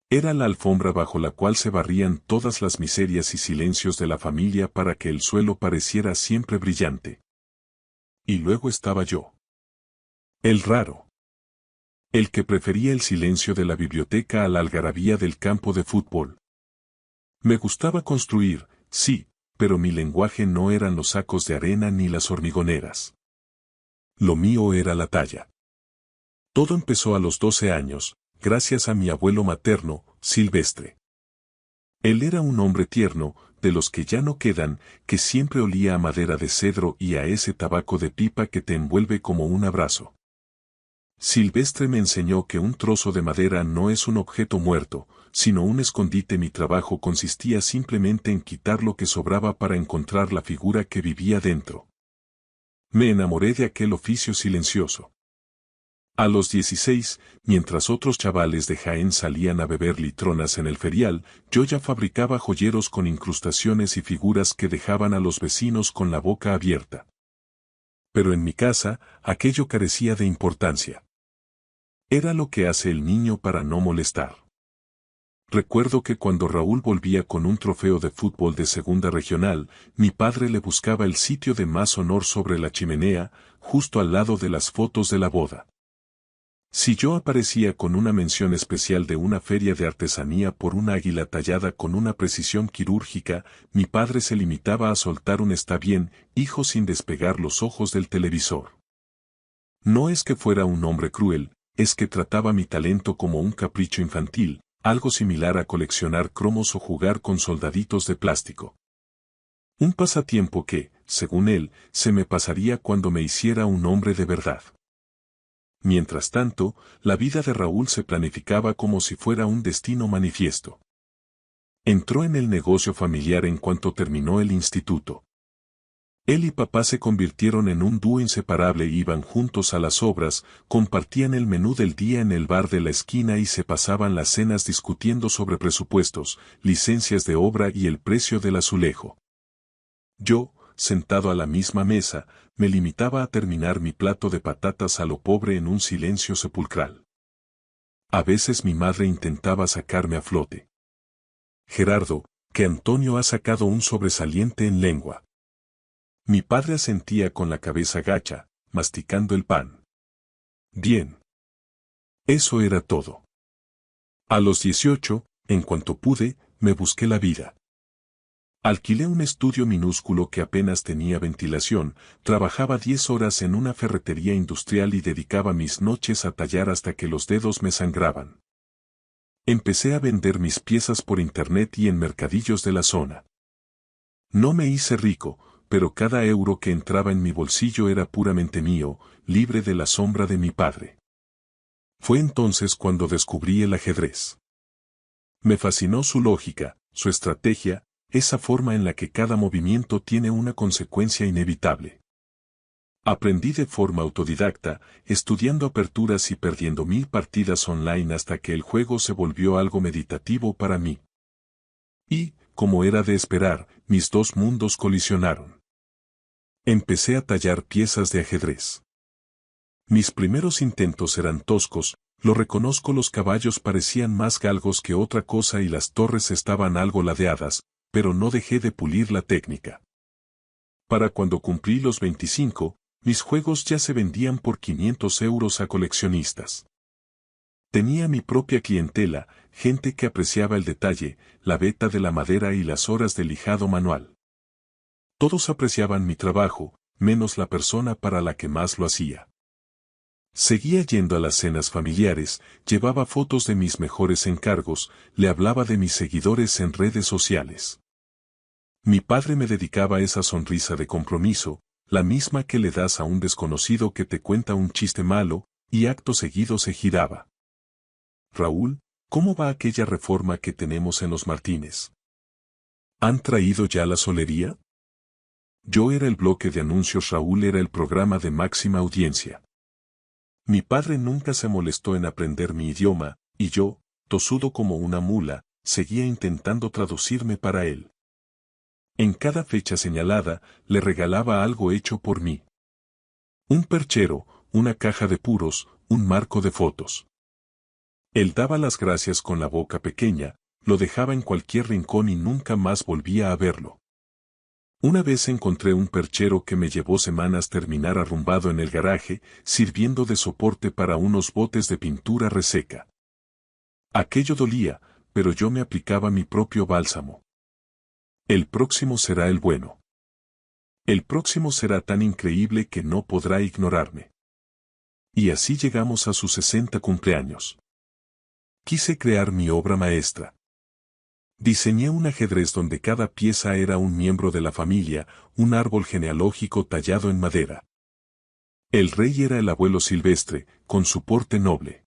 Era la alfombra bajo la cual se barrían todas las miserias y silencios de la familia para que el suelo pareciera siempre brillante. Y luego estaba yo. El raro. El que prefería el silencio de la biblioteca a la algarabía del campo de fútbol. Me gustaba construir, sí, pero mi lenguaje no eran los sacos de arena ni las hormigoneras. Lo mío era la talla. Todo empezó a los 12 años, gracias a mi abuelo materno, Silvestre. Él era un hombre tierno, de los que ya no quedan, que siempre olía a madera de cedro y a ese tabaco de pipa que te envuelve como un abrazo. Silvestre me enseñó que un trozo de madera no es un objeto muerto, sino un escondite. Mi trabajo consistía simplemente en quitar lo que sobraba para encontrar la figura que vivía dentro. Me enamoré de aquel oficio silencioso. A los 16, mientras otros chavales de Jaén salían a beber litronas en el ferial, yo ya fabricaba joyeros con incrustaciones y figuras que dejaban a los vecinos con la boca abierta. Pero en mi casa, aquello carecía de importancia. Era lo que hace el niño para no molestar. Recuerdo que cuando Raúl volvía con un trofeo de fútbol de segunda regional, mi padre le buscaba el sitio de más honor sobre la chimenea, justo al lado de las fotos de la boda. Si yo aparecía con una mención especial de una feria de artesanía por un águila tallada con una precisión quirúrgica, mi padre se limitaba a soltar un "está bien, hijo", sin despegar los ojos del televisor. No es que fuera un hombre cruel, es que trataba mi talento como un capricho infantil, algo similar a coleccionar cromos o jugar con soldaditos de plástico. Un pasatiempo que, según él, se me pasaría cuando me hiciera un hombre de verdad. Mientras tanto, la vida de Raúl se planificaba como si fuera un destino manifiesto. Entró en el negocio familiar en cuanto terminó el instituto. Él y papá se convirtieron en un dúo inseparable, iban juntos a las obras, compartían el menú del día en el bar de la esquina y se pasaban las cenas discutiendo sobre presupuestos, licencias de obra y el precio del azulejo. Yo, sentado a la misma mesa, me limitaba a terminar mi plato de patatas a lo pobre en un silencio sepulcral. A veces mi madre intentaba sacarme a flote. Gerardo, que Antonio ha sacado un sobresaliente en lengua. Mi padre asentía con la cabeza gacha, masticando el pan. Bien. Eso era todo. A los 18, en cuanto pude, me busqué la vida. Alquilé un estudio minúsculo que apenas tenía ventilación, trabajaba 10 horas en una ferretería industrial y dedicaba mis noches a tallar hasta que los dedos me sangraban. Empecé a vender mis piezas por internet y en mercadillos de la zona. No me hice rico, pero cada euro que entraba en mi bolsillo era puramente mío, libre de la sombra de mi padre. Fue entonces cuando descubrí el ajedrez. Me fascinó su lógica, su estrategia, esa forma en la que cada movimiento tiene una consecuencia inevitable. Aprendí de forma autodidacta, estudiando aperturas y perdiendo 1000 partidas online hasta que el juego se volvió algo meditativo para mí. Y, como era de esperar, mis dos mundos colisionaron. Empecé a tallar piezas de ajedrez. Mis primeros intentos eran toscos, lo reconozco, los caballos parecían más galgos que otra cosa y las torres estaban algo ladeadas, pero no dejé de pulir la técnica. Para cuando cumplí los 25, mis juegos ya se vendían por 500 euros a coleccionistas. Tenía mi propia clientela, gente que apreciaba el detalle, la veta de la madera y las horas de lijado manual. Todos apreciaban mi trabajo, menos la persona para la que más lo hacía. Seguía yendo a las cenas familiares, llevaba fotos de mis mejores encargos, le hablaba de mis seguidores en redes sociales. Mi padre me dedicaba esa sonrisa de compromiso, la misma que le das a un desconocido que te cuenta un chiste malo, y acto seguido se giraba. Raúl, ¿cómo va aquella reforma que tenemos en los Martínez? ¿Han traído ya la solería? Yo era el bloque de anuncios, Raúl era el programa de máxima audiencia. Mi padre nunca se molestó en aprender mi idioma, y yo, tosudo como una mula, seguía intentando traducirme para él. En cada fecha señalada, le regalaba algo hecho por mí. Un perchero, una caja de puros, un marco de fotos. Él daba las gracias con la boca pequeña, lo dejaba en cualquier rincón y nunca más volvía a verlo. Una vez encontré un perchero que me llevó semanas terminar arrumbado en el garaje, sirviendo de soporte para unos botes de pintura reseca. Aquello dolía, pero yo me aplicaba mi propio bálsamo. El próximo será el bueno. El próximo será tan increíble que no podrá ignorarme. Y así llegamos a sus 60 cumpleaños. Quise crear mi obra maestra. Diseñé un ajedrez donde cada pieza era un miembro de la familia, un árbol genealógico tallado en madera. El rey era el abuelo Silvestre, con su porte noble.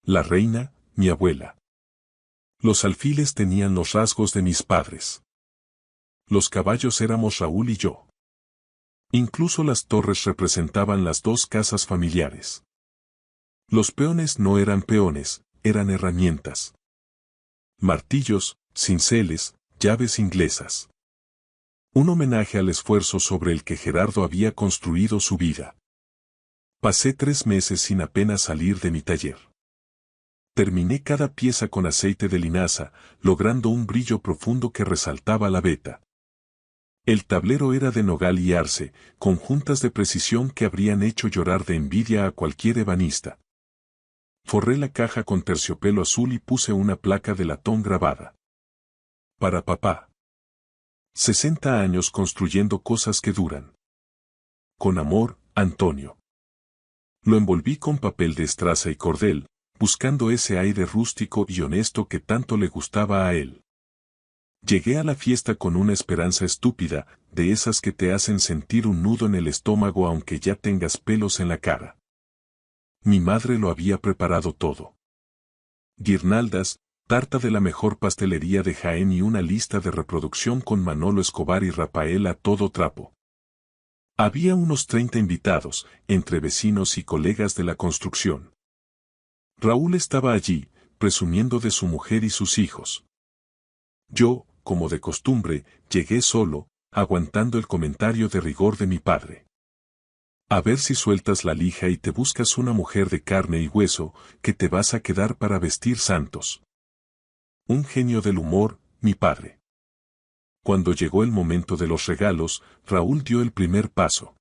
La reina, mi abuela. Los alfiles tenían los rasgos de mis padres. Los caballos éramos Raúl y yo. Incluso las torres representaban las dos casas familiares. Los peones no eran peones, eran herramientas. Martillos, cinceles, llaves inglesas. Un homenaje al esfuerzo sobre el que Gerardo había construido su vida. Pasé 3 meses sin apenas salir de mi taller. Terminé cada pieza con aceite de linaza, logrando un brillo profundo que resaltaba la veta. El tablero era de nogal y arce, con juntas de precisión que habrían hecho llorar de envidia a cualquier ebanista. Forré la caja con terciopelo azul y puse una placa de latón grabada. Para papá. 60 años construyendo cosas que duran. Con amor, Antonio. Lo envolví con papel de estraza y cordel, buscando ese aire rústico y honesto que tanto le gustaba a él. Llegué a la fiesta con una esperanza estúpida, de esas que te hacen sentir un nudo en el estómago aunque ya tengas pelos en la cara. Mi madre lo había preparado todo. Guirnaldas, tarta de la mejor pastelería de Jaén y una lista de reproducción con Manolo Escobar y Rafael a todo trapo. Había unos 30 invitados, entre vecinos y colegas de la construcción. Raúl estaba allí, presumiendo de su mujer y sus hijos. Yo, como de costumbre, llegué solo, aguantando el comentario de rigor de mi padre. A ver si sueltas la lija y te buscas una mujer de carne y hueso, que te vas a quedar para vestir santos. Un genio del humor, mi padre. Cuando llegó el momento de los regalos, Raúl dio el primer paso.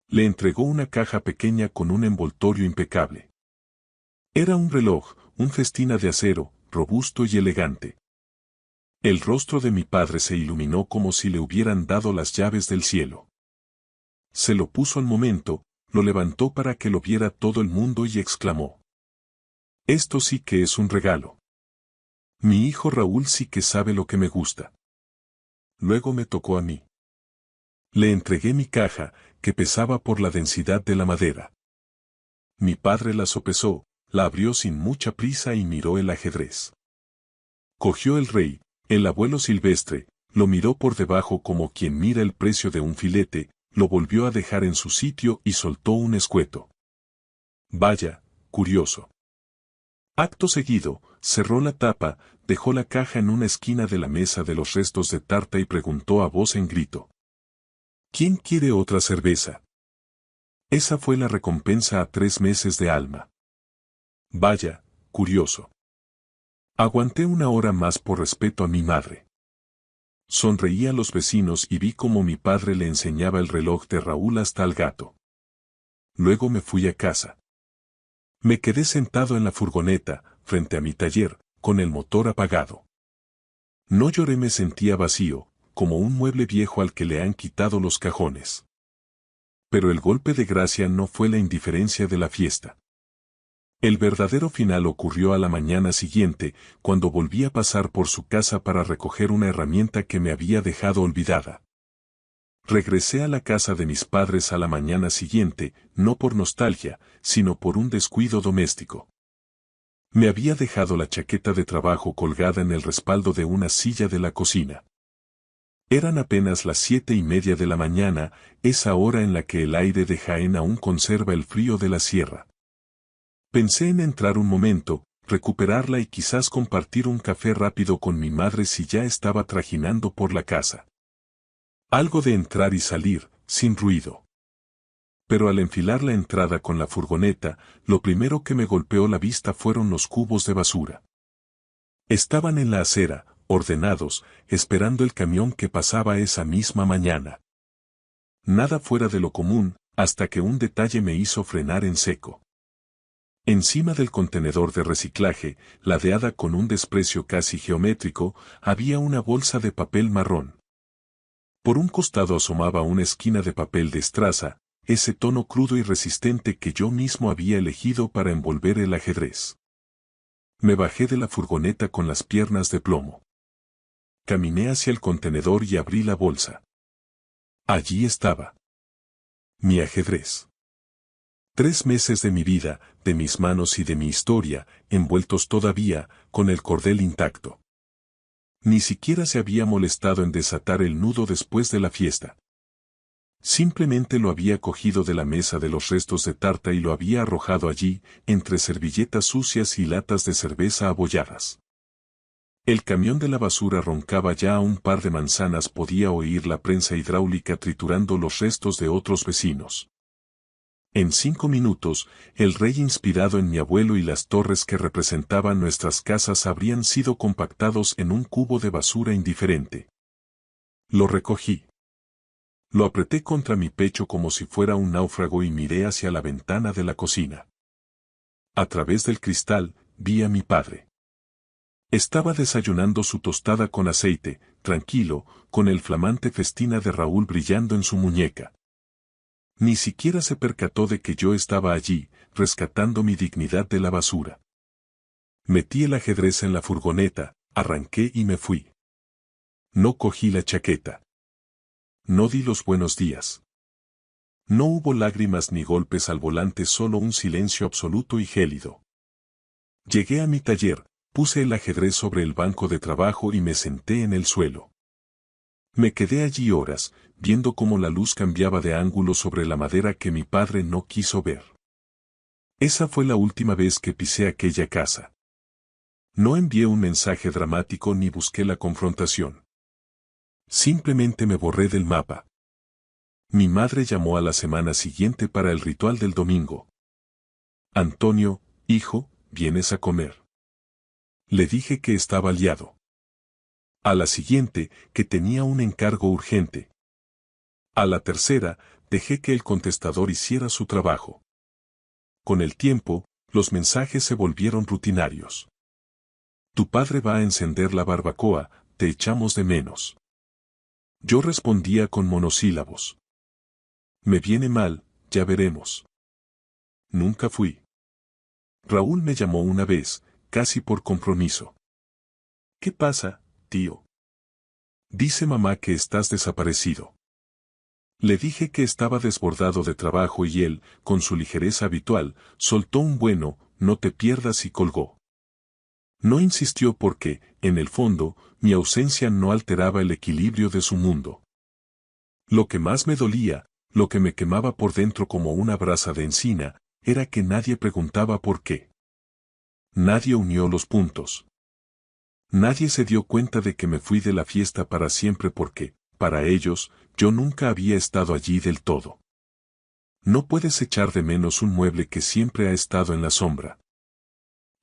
Le entregó una caja pequeña con un envoltorio impecable. Era un reloj, un festina de acero, robusto y elegante. El rostro de mi padre se iluminó como si le hubieran dado las llaves del cielo. Se lo puso al momento, lo levantó para que lo viera todo el mundo y exclamó: «Esto sí que es un regalo. Mi hijo Raúl sí que sabe lo que me gusta». Luego me tocó a mí. Le entregué mi caja, que pesaba por la densidad de la madera. Mi padre la sopesó, la abrió sin mucha prisa y miró el ajedrez. Cogió el rey, el abuelo silvestre, lo miró por debajo como quien mira el precio de un filete, lo volvió a dejar en su sitio y soltó un escueto. Vaya, curioso. Acto seguido, cerró la tapa, dejó la caja en una esquina de la mesa de los restos de tarta y preguntó a voz en grito: «¿Quién quiere otra cerveza?». Esa fue la recompensa a 3 meses de alma. Vaya, curioso. Aguanté 1 hora más por respeto a mi madre. Sonreí a los vecinos y vi cómo mi padre le enseñaba el reloj de Raúl hasta al gato. Luego me fui a casa. Me quedé sentado en la furgoneta, frente a mi taller, con el motor apagado. No lloré, me sentía vacío, como un mueble viejo al que le han quitado los cajones. Pero el golpe de gracia no fue la indiferencia de la fiesta. El verdadero final ocurrió a la mañana siguiente, cuando volví a pasar por su casa para recoger una herramienta que me había dejado olvidada. Regresé a la casa de mis padres a la mañana siguiente, no por nostalgia, sino por un descuido doméstico. Me había dejado la chaqueta de trabajo colgada en el respaldo de una silla de la cocina. Eran apenas las 7:30 de la mañana, esa hora en la que el aire de Jaén aún conserva el frío de la sierra. Pensé en entrar un momento, recuperarla y quizás compartir un café rápido con mi madre si ya estaba trajinando por la casa. Algo de entrar y salir, sin ruido. Pero al enfilar la entrada con la furgoneta, lo primero que me golpeó la vista fueron los cubos de basura. Estaban en la acera, ordenados, esperando el camión que pasaba esa misma mañana. Nada fuera de lo común, hasta que un detalle me hizo frenar en seco. Encima del contenedor de reciclaje, ladeada con un desprecio casi geométrico, había una bolsa de papel marrón. Por un costado asomaba una esquina de papel de estraza, ese tono crudo y resistente que yo mismo había elegido para envolver el ajedrez. Me bajé de la furgoneta con las piernas de plomo. Caminé hacia el contenedor y abrí la bolsa. Allí estaba. Mi ajedrez. 3 meses de mi vida, de mis manos y de mi historia, envueltos todavía, con el cordel intacto. Ni siquiera se había molestado en desatar el nudo después de la fiesta. Simplemente lo había cogido de la mesa de los restos de tarta y lo había arrojado allí, entre servilletas sucias y latas de cerveza abolladas. El camión de la basura roncaba ya a un par de manzanas, podía oír la prensa hidráulica triturando los restos de otros vecinos. En 5 minutos, el rey inspirado en mi abuelo y las torres que representaban nuestras casas habrían sido compactados en un cubo de basura indiferente. Lo recogí. Lo apreté contra mi pecho como si fuera un náufrago y miré hacia la ventana de la cocina. A través del cristal, vi a mi padre. Estaba desayunando su tostada con aceite, tranquilo, con el flamante festina de Raúl brillando en su muñeca. Ni siquiera se percató de que yo estaba allí, rescatando mi dignidad de la basura. Metí el ajedrez en la furgoneta, arranqué y me fui. No cogí la chaqueta. No di los buenos días. No hubo lágrimas ni golpes al volante, solo un silencio absoluto y gélido. Llegué a mi taller, puse el ajedrez sobre el banco de trabajo y me senté en el suelo. Me quedé allí horas, viendo cómo la luz cambiaba de ángulo sobre la madera que mi padre no quiso ver. Esa fue la última vez que pisé aquella casa. No envié un mensaje dramático ni busqué la confrontación. Simplemente me borré del mapa. Mi madre llamó a la semana siguiente para el ritual del domingo. Antonio, hijo, ¿vienes a comer? Le dije que estaba liado. A la siguiente, que tenía un encargo urgente. A la tercera, dejé que el contestador hiciera su trabajo. Con el tiempo, los mensajes se volvieron rutinarios. Tu padre va a encender la barbacoa, te echamos de menos. Yo respondía con monosílabos. Me viene mal, ya veremos. Nunca fui. Raúl me llamó una vez, casi por compromiso. ¿Qué pasa, tío? Dice mamá que estás desaparecido. Le dije que estaba desbordado de trabajo y él, con su ligereza habitual, soltó un bueno, no te pierdas y colgó. No insistió porque, en el fondo, mi ausencia no alteraba el equilibrio de su mundo. Lo que más me dolía, lo que me quemaba por dentro como una brasa de encina, era que nadie preguntaba por qué. Nadie unió los puntos. Nadie se dio cuenta de que me fui de la fiesta para siempre porque, para ellos, yo nunca había estado allí del todo. No puedes echar de menos un mueble que siempre ha estado en la sombra.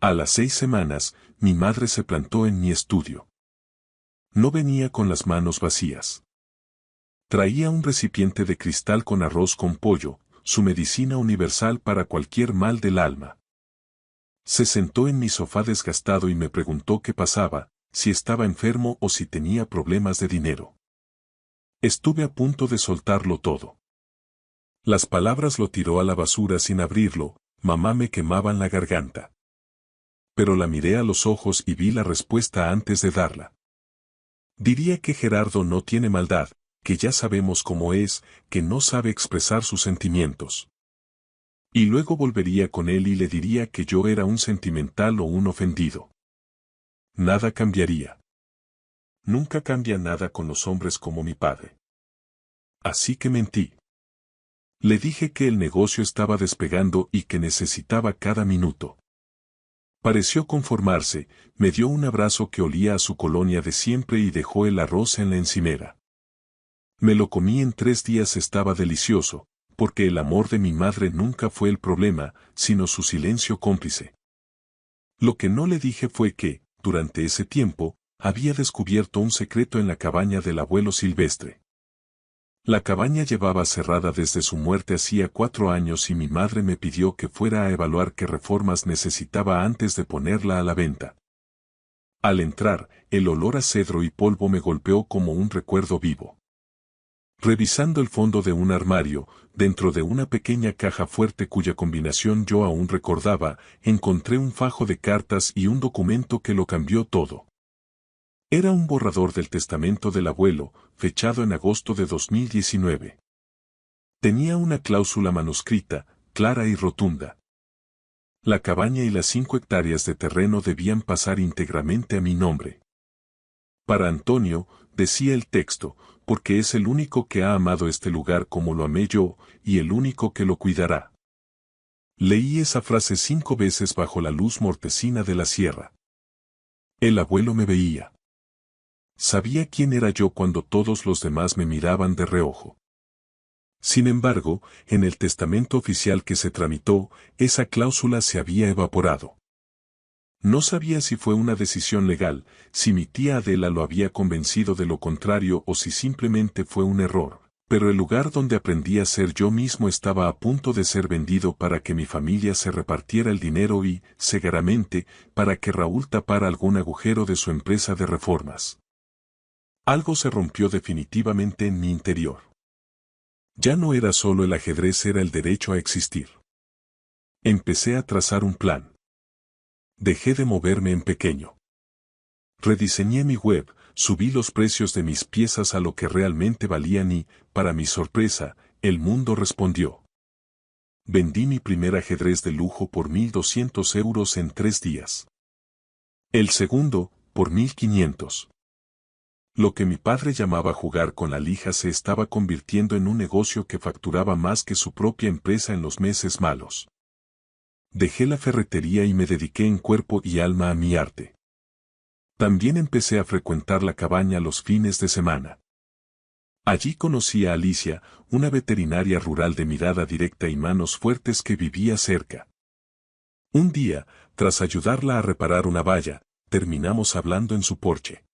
A las 6 semanas, mi madre se plantó en mi estudio. No venía con las manos vacías. Traía un recipiente de cristal con arroz con pollo, su medicina universal para cualquier mal del alma. Se sentó en mi sofá desgastado y me preguntó qué pasaba, si estaba enfermo o si tenía problemas de dinero. Estuve a punto de soltarlo todo. Las palabras lo tiró a la basura sin abrirlo, mamá me quemaban la garganta. Pero la miré a los ojos y vi la respuesta antes de darla. Diría que Gerardo no tiene maldad, que ya sabemos cómo es, que no sabe expresar sus sentimientos. Y luego volvería con él y le diría que yo era un sentimental o un ofendido. Nada cambiaría. Nunca cambia nada con los hombres como mi padre. Así que mentí. Le dije que el negocio estaba despegando y que necesitaba cada minuto. Pareció conformarse, me dio un abrazo que olía a su colonia de siempre y dejó el arroz en la encimera. Me lo comí en 3 días, estaba delicioso, porque el amor de mi madre nunca fue el problema, sino su silencio cómplice. Lo que no le dije fue que, durante ese tiempo, había descubierto un secreto en la cabaña del abuelo Silvestre. La cabaña llevaba cerrada desde su muerte hacía 4 años y mi madre me pidió que fuera a evaluar qué reformas necesitaba antes de ponerla a la venta. Al entrar, el olor a cedro y polvo me golpeó como un recuerdo vivo. Revisando el fondo de un armario, dentro de una pequeña caja fuerte cuya combinación yo aún recordaba, encontré un fajo de cartas y un documento que lo cambió todo. Era un borrador del testamento del abuelo, fechado en agosto de 2019. Tenía una cláusula manuscrita, clara y rotunda. La cabaña y las 5 hectáreas de terreno debían pasar íntegramente a mi nombre. Para Antonio, decía el texto, porque es el único que ha amado este lugar como lo amé yo, y el único que lo cuidará. Leí esa frase 5 veces bajo la luz mortecina de la sierra. El abuelo me veía. Sabía quién era yo cuando todos los demás me miraban de reojo. Sin embargo, en el testamento oficial que se tramitó, esa cláusula se había evaporado. No sabía si fue una decisión legal, si mi tía Adela lo había convencido de lo contrario o si simplemente fue un error, pero el lugar donde aprendí a ser yo mismo estaba a punto de ser vendido para que mi familia se repartiera el dinero y, cegaramente, para que Raúl tapara algún agujero de su empresa de reformas. Algo se rompió definitivamente en mi interior. Ya no era solo el ajedrez, era el derecho a existir. Empecé a trazar un plan. Dejé de moverme en pequeño. Rediseñé mi web, subí los precios de mis piezas a lo que realmente valían y, para mi sorpresa, el mundo respondió. Vendí mi primer ajedrez de lujo por 1.200 euros en 3 días. El segundo, por 1.500. Lo que mi padre llamaba jugar con la lija se estaba convirtiendo en un negocio que facturaba más que su propia empresa en los meses malos. Dejé la ferretería y me dediqué en cuerpo y alma a mi arte. También empecé a frecuentar la cabaña los fines de semana. Allí conocí a Alicia, una veterinaria rural de mirada directa y manos fuertes que vivía cerca. Un día, tras ayudarla a reparar una valla, terminamos hablando en su porche.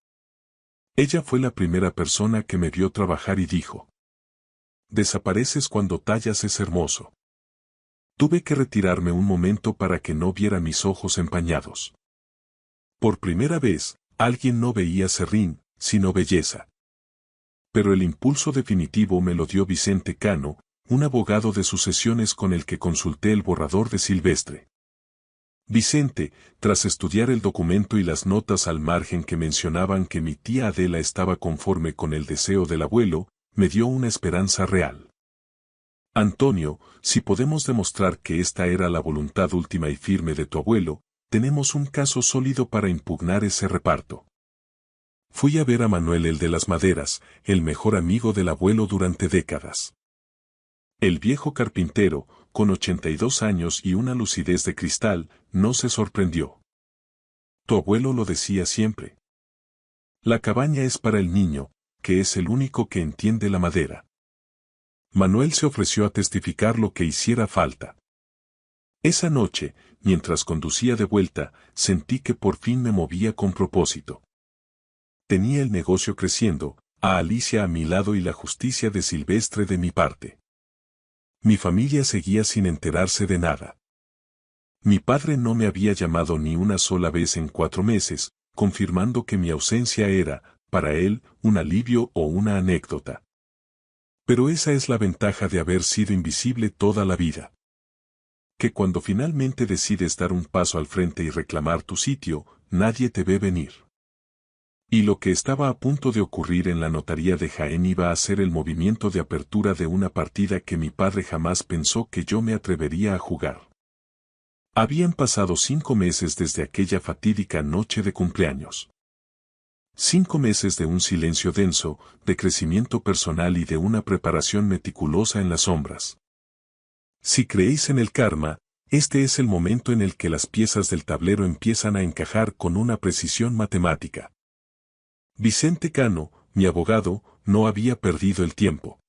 Ella fue la primera persona que me vio trabajar y dijo: «Desapareces cuando tallas, es hermoso». Tuve que retirarme un momento para que no viera mis ojos empañados. Por primera vez, alguien no veía serrín, sino belleza. Pero el impulso definitivo me lo dio Vicente Cano, un abogado de sucesiones con el que consulté el borrador de Silvestre. Vicente, tras estudiar el documento y las notas al margen que mencionaban que mi tía Adela estaba conforme con el deseo del abuelo, me dio una esperanza real. «Antonio, si podemos demostrar que esta era la voluntad última y firme de tu abuelo, tenemos un caso sólido para impugnar ese reparto». Fui a ver a Manuel el de las maderas, el mejor amigo del abuelo durante décadas. El viejo carpintero, con 82 años y una lucidez de cristal, no se sorprendió. «Tu abuelo lo decía siempre. La cabaña es para el niño, que es el único que entiende la madera». Manuel se ofreció a testificar lo que hiciera falta. Esa noche, mientras conducía de vuelta, sentí que por fin me movía con propósito. Tenía el negocio creciendo, a Alicia a mi lado y la justicia de Silvestre de mi parte. Mi familia seguía sin enterarse de nada. Mi padre no me había llamado ni una sola vez en 4 meses, confirmando que mi ausencia era, para él, un alivio o una anécdota. Pero esa es la ventaja de haber sido invisible toda la vida. Que cuando finalmente decides dar un paso al frente y reclamar tu sitio, nadie te ve venir. Y lo que estaba a punto de ocurrir en la notaría de Jaén iba a ser el movimiento de apertura de una partida que mi padre jamás pensó que yo me atrevería a jugar. Habían pasado 5 meses desde aquella fatídica noche de cumpleaños. 5 meses de un silencio denso, de crecimiento personal y de una preparación meticulosa en las sombras. Si creéis en el karma, este es el momento en el que las piezas del tablero empiezan a encajar con una precisión matemática. Vicente Cano, mi abogado, no había perdido el tiempo.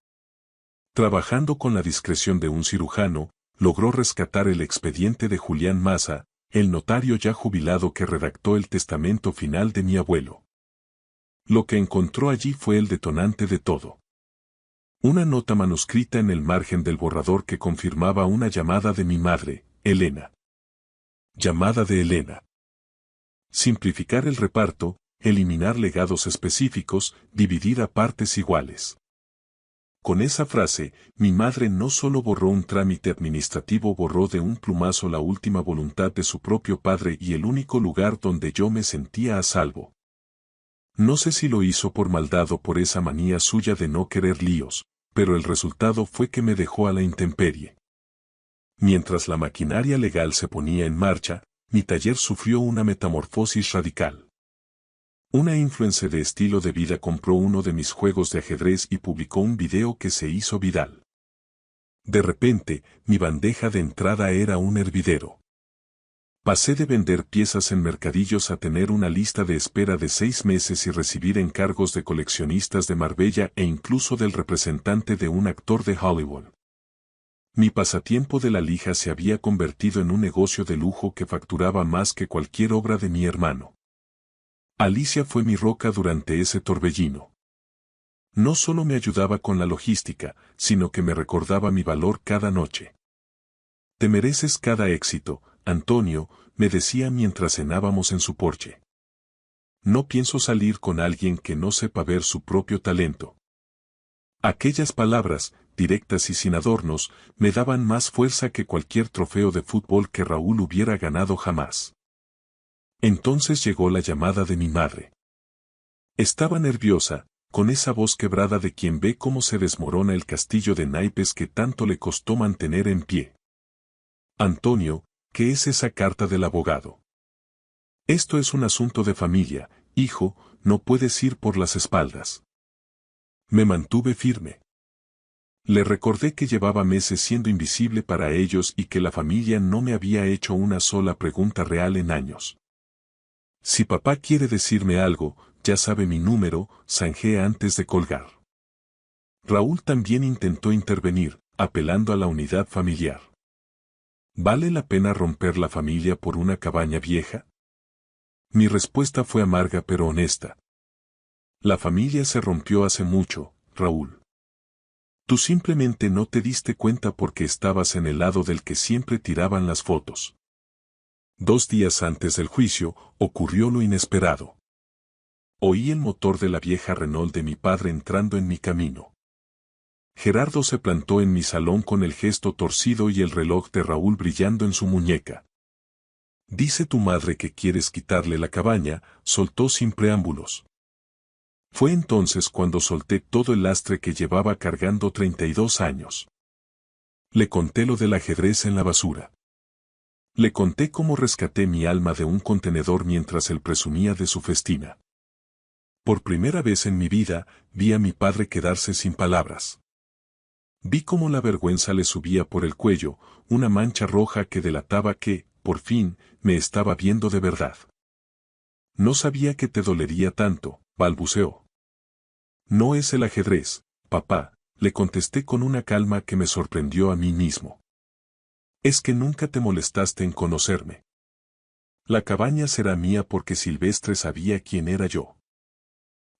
Trabajando con la discreción de un cirujano, logró rescatar el expediente de Julián Maza, el notario ya jubilado que redactó el testamento final de mi abuelo. Lo que encontró allí fue el detonante de todo. Una nota manuscrita en el margen del borrador que confirmaba una llamada de mi madre, Elena. Llamada de Elena. Simplificar el reparto, eliminar legados específicos, dividir a partes iguales. Con esa frase, mi madre no solo borró un trámite administrativo, borró de un plumazo la última voluntad de su propio padre y el único lugar donde yo me sentía a salvo. No sé si lo hizo por maldad o por esa manía suya de no querer líos, pero el resultado fue que me dejó a la intemperie. Mientras la maquinaria legal se ponía en marcha, mi taller sufrió una metamorfosis radical. Una influencer de estilo de vida compró uno de mis juegos de ajedrez y publicó un video que se hizo viral. De repente, mi bandeja de entrada era un hervidero. Pasé de vender piezas en mercadillos a tener una lista de espera de 6 meses y recibir encargos de coleccionistas de Marbella e incluso del representante de un actor de Hollywood. Mi pasatiempo de la lija se había convertido en un negocio de lujo que facturaba más que cualquier obra de mi hermano. Alicia fue mi roca durante ese torbellino. No solo me ayudaba con la logística, sino que me recordaba mi valor cada noche. «Te mereces cada éxito, Antonio», me decía mientras cenábamos en su porche. «No pienso salir con alguien que no sepa ver su propio talento». Aquellas palabras, directas y sin adornos, me daban más fuerza que cualquier trofeo de fútbol que Raúl hubiera ganado jamás. Entonces llegó la llamada de mi madre. Estaba nerviosa, con esa voz quebrada de quien ve cómo se desmorona el castillo de naipes que tanto le costó mantener en pie. «Antonio, ¿qué es esa carta del abogado?» «Esto es un asunto de familia, Hijo, no puedes ir por las espaldas. Me mantuve firme. Le recordé que llevaba meses siendo invisible para ellos y que la familia no me había hecho una sola pregunta real en años. Si papá quiere decirme algo, ya sabe mi número, zanjé antes de colgar. Raúl también intentó intervenir, apelando a la unidad familiar. ¿Vale la pena romper la familia por una cabaña vieja? Mi respuesta fue amarga pero honesta. La familia se rompió hace mucho, Raúl. Tú simplemente no te diste cuenta porque estabas en el lado del que siempre tiraban las fotos. 2 días antes del juicio, ocurrió lo inesperado. Oí el motor de la vieja Renault de mi padre entrando en mi camino. Gerardo se plantó en mi salón con el gesto torcido y el reloj de Raúl brillando en su muñeca. Dice tu madre que quieres quitarle la cabaña, soltó sin preámbulos. Fue entonces cuando solté todo el lastre que llevaba cargando 32 años. Le conté lo del ajedrez en la basura. Le conté cómo rescaté mi alma de un contenedor mientras él presumía de su festina. Por primera vez en mi vida, vi a mi padre quedarse sin palabras. Vi cómo la vergüenza le subía por el cuello, una mancha roja que delataba que, por fin, me estaba viendo de verdad. No sabía que te dolería tanto, balbuceó. No es el ajedrez, papá, le contesté con una calma que me sorprendió a mí mismo. Es que nunca te molestaste en conocerme. La cabaña será mía porque Silvestre sabía quién era yo.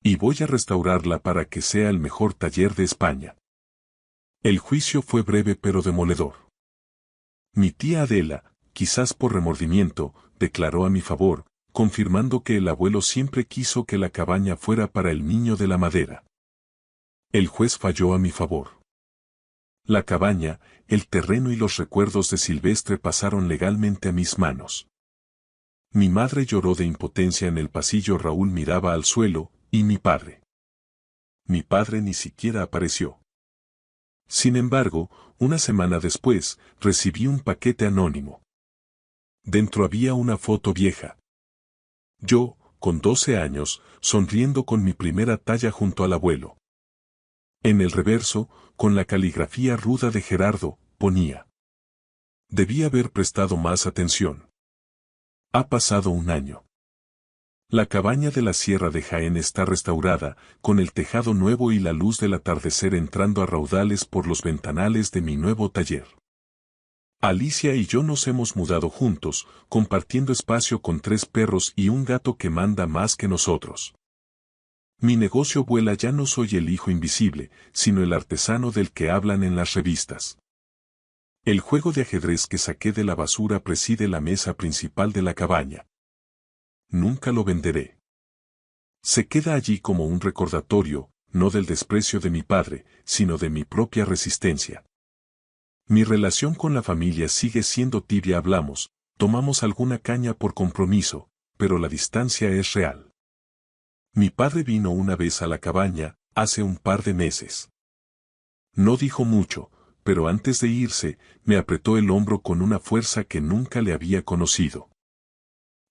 Y voy a restaurarla para que sea el mejor taller de España. El juicio fue breve pero demoledor. Mi tía Adela, quizás por remordimiento, declaró a mi favor, confirmando que el abuelo siempre quiso que la cabaña fuera para el niño de la madera. El juez falló a mi favor. La cabaña, el terreno y los recuerdos de Silvestre pasaron legalmente a mis manos. Mi madre lloró de impotencia en el pasillo. Raúl miraba al suelo, y mi padre. Mi padre ni siquiera apareció. Sin embargo, una semana después, recibí un paquete anónimo. Dentro había una foto vieja. Yo, con 12 años, sonriendo con mi primera talla junto al abuelo. En el reverso, con la caligrafía ruda de Gerardo, ponía: debí haber prestado más atención. Ha pasado un año. La cabaña de la Sierra de Jaén está restaurada, con el tejado nuevo y la luz del atardecer entrando a raudales por los ventanales de mi nuevo taller. Alicia y yo nos hemos mudado juntos, compartiendo espacio con 3 perros y un gato que manda más que nosotros. Mi negocio vuela, ya no soy el hijo invisible, sino el artesano del que hablan en las revistas. El juego de ajedrez que saqué de la basura preside la mesa principal de la cabaña. Nunca lo venderé. Se queda allí como un recordatorio, no del desprecio de mi padre, sino de mi propia resistencia. Mi relación con la familia sigue siendo tibia. Hablamos, tomamos alguna caña por compromiso, pero la distancia es real. Mi padre vino una vez a la cabaña, hace un par de meses. No dijo mucho, pero antes de irse, me apretó el hombro con una fuerza que nunca le había conocido.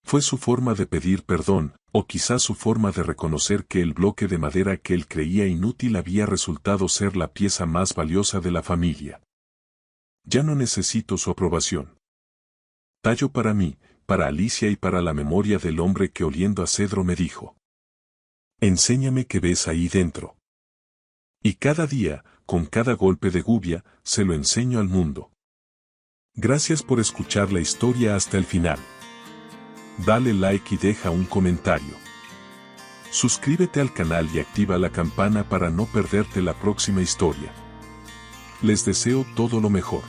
Fue su forma de pedir perdón, o quizás su forma de reconocer que el bloque de madera que él creía inútil había resultado ser la pieza más valiosa de la familia. Ya no necesito su aprobación. Tallo para mí, para Alicia y para la memoria del hombre que oliendo a cedro me dijo: enséñame qué ves ahí dentro. Y cada día, con cada golpe de gubia, se lo enseño al mundo. Gracias por escuchar la historia hasta el final. Dale like y deja un comentario. Suscríbete al canal y activa la campana para no perderte la próxima historia. Les deseo todo lo mejor.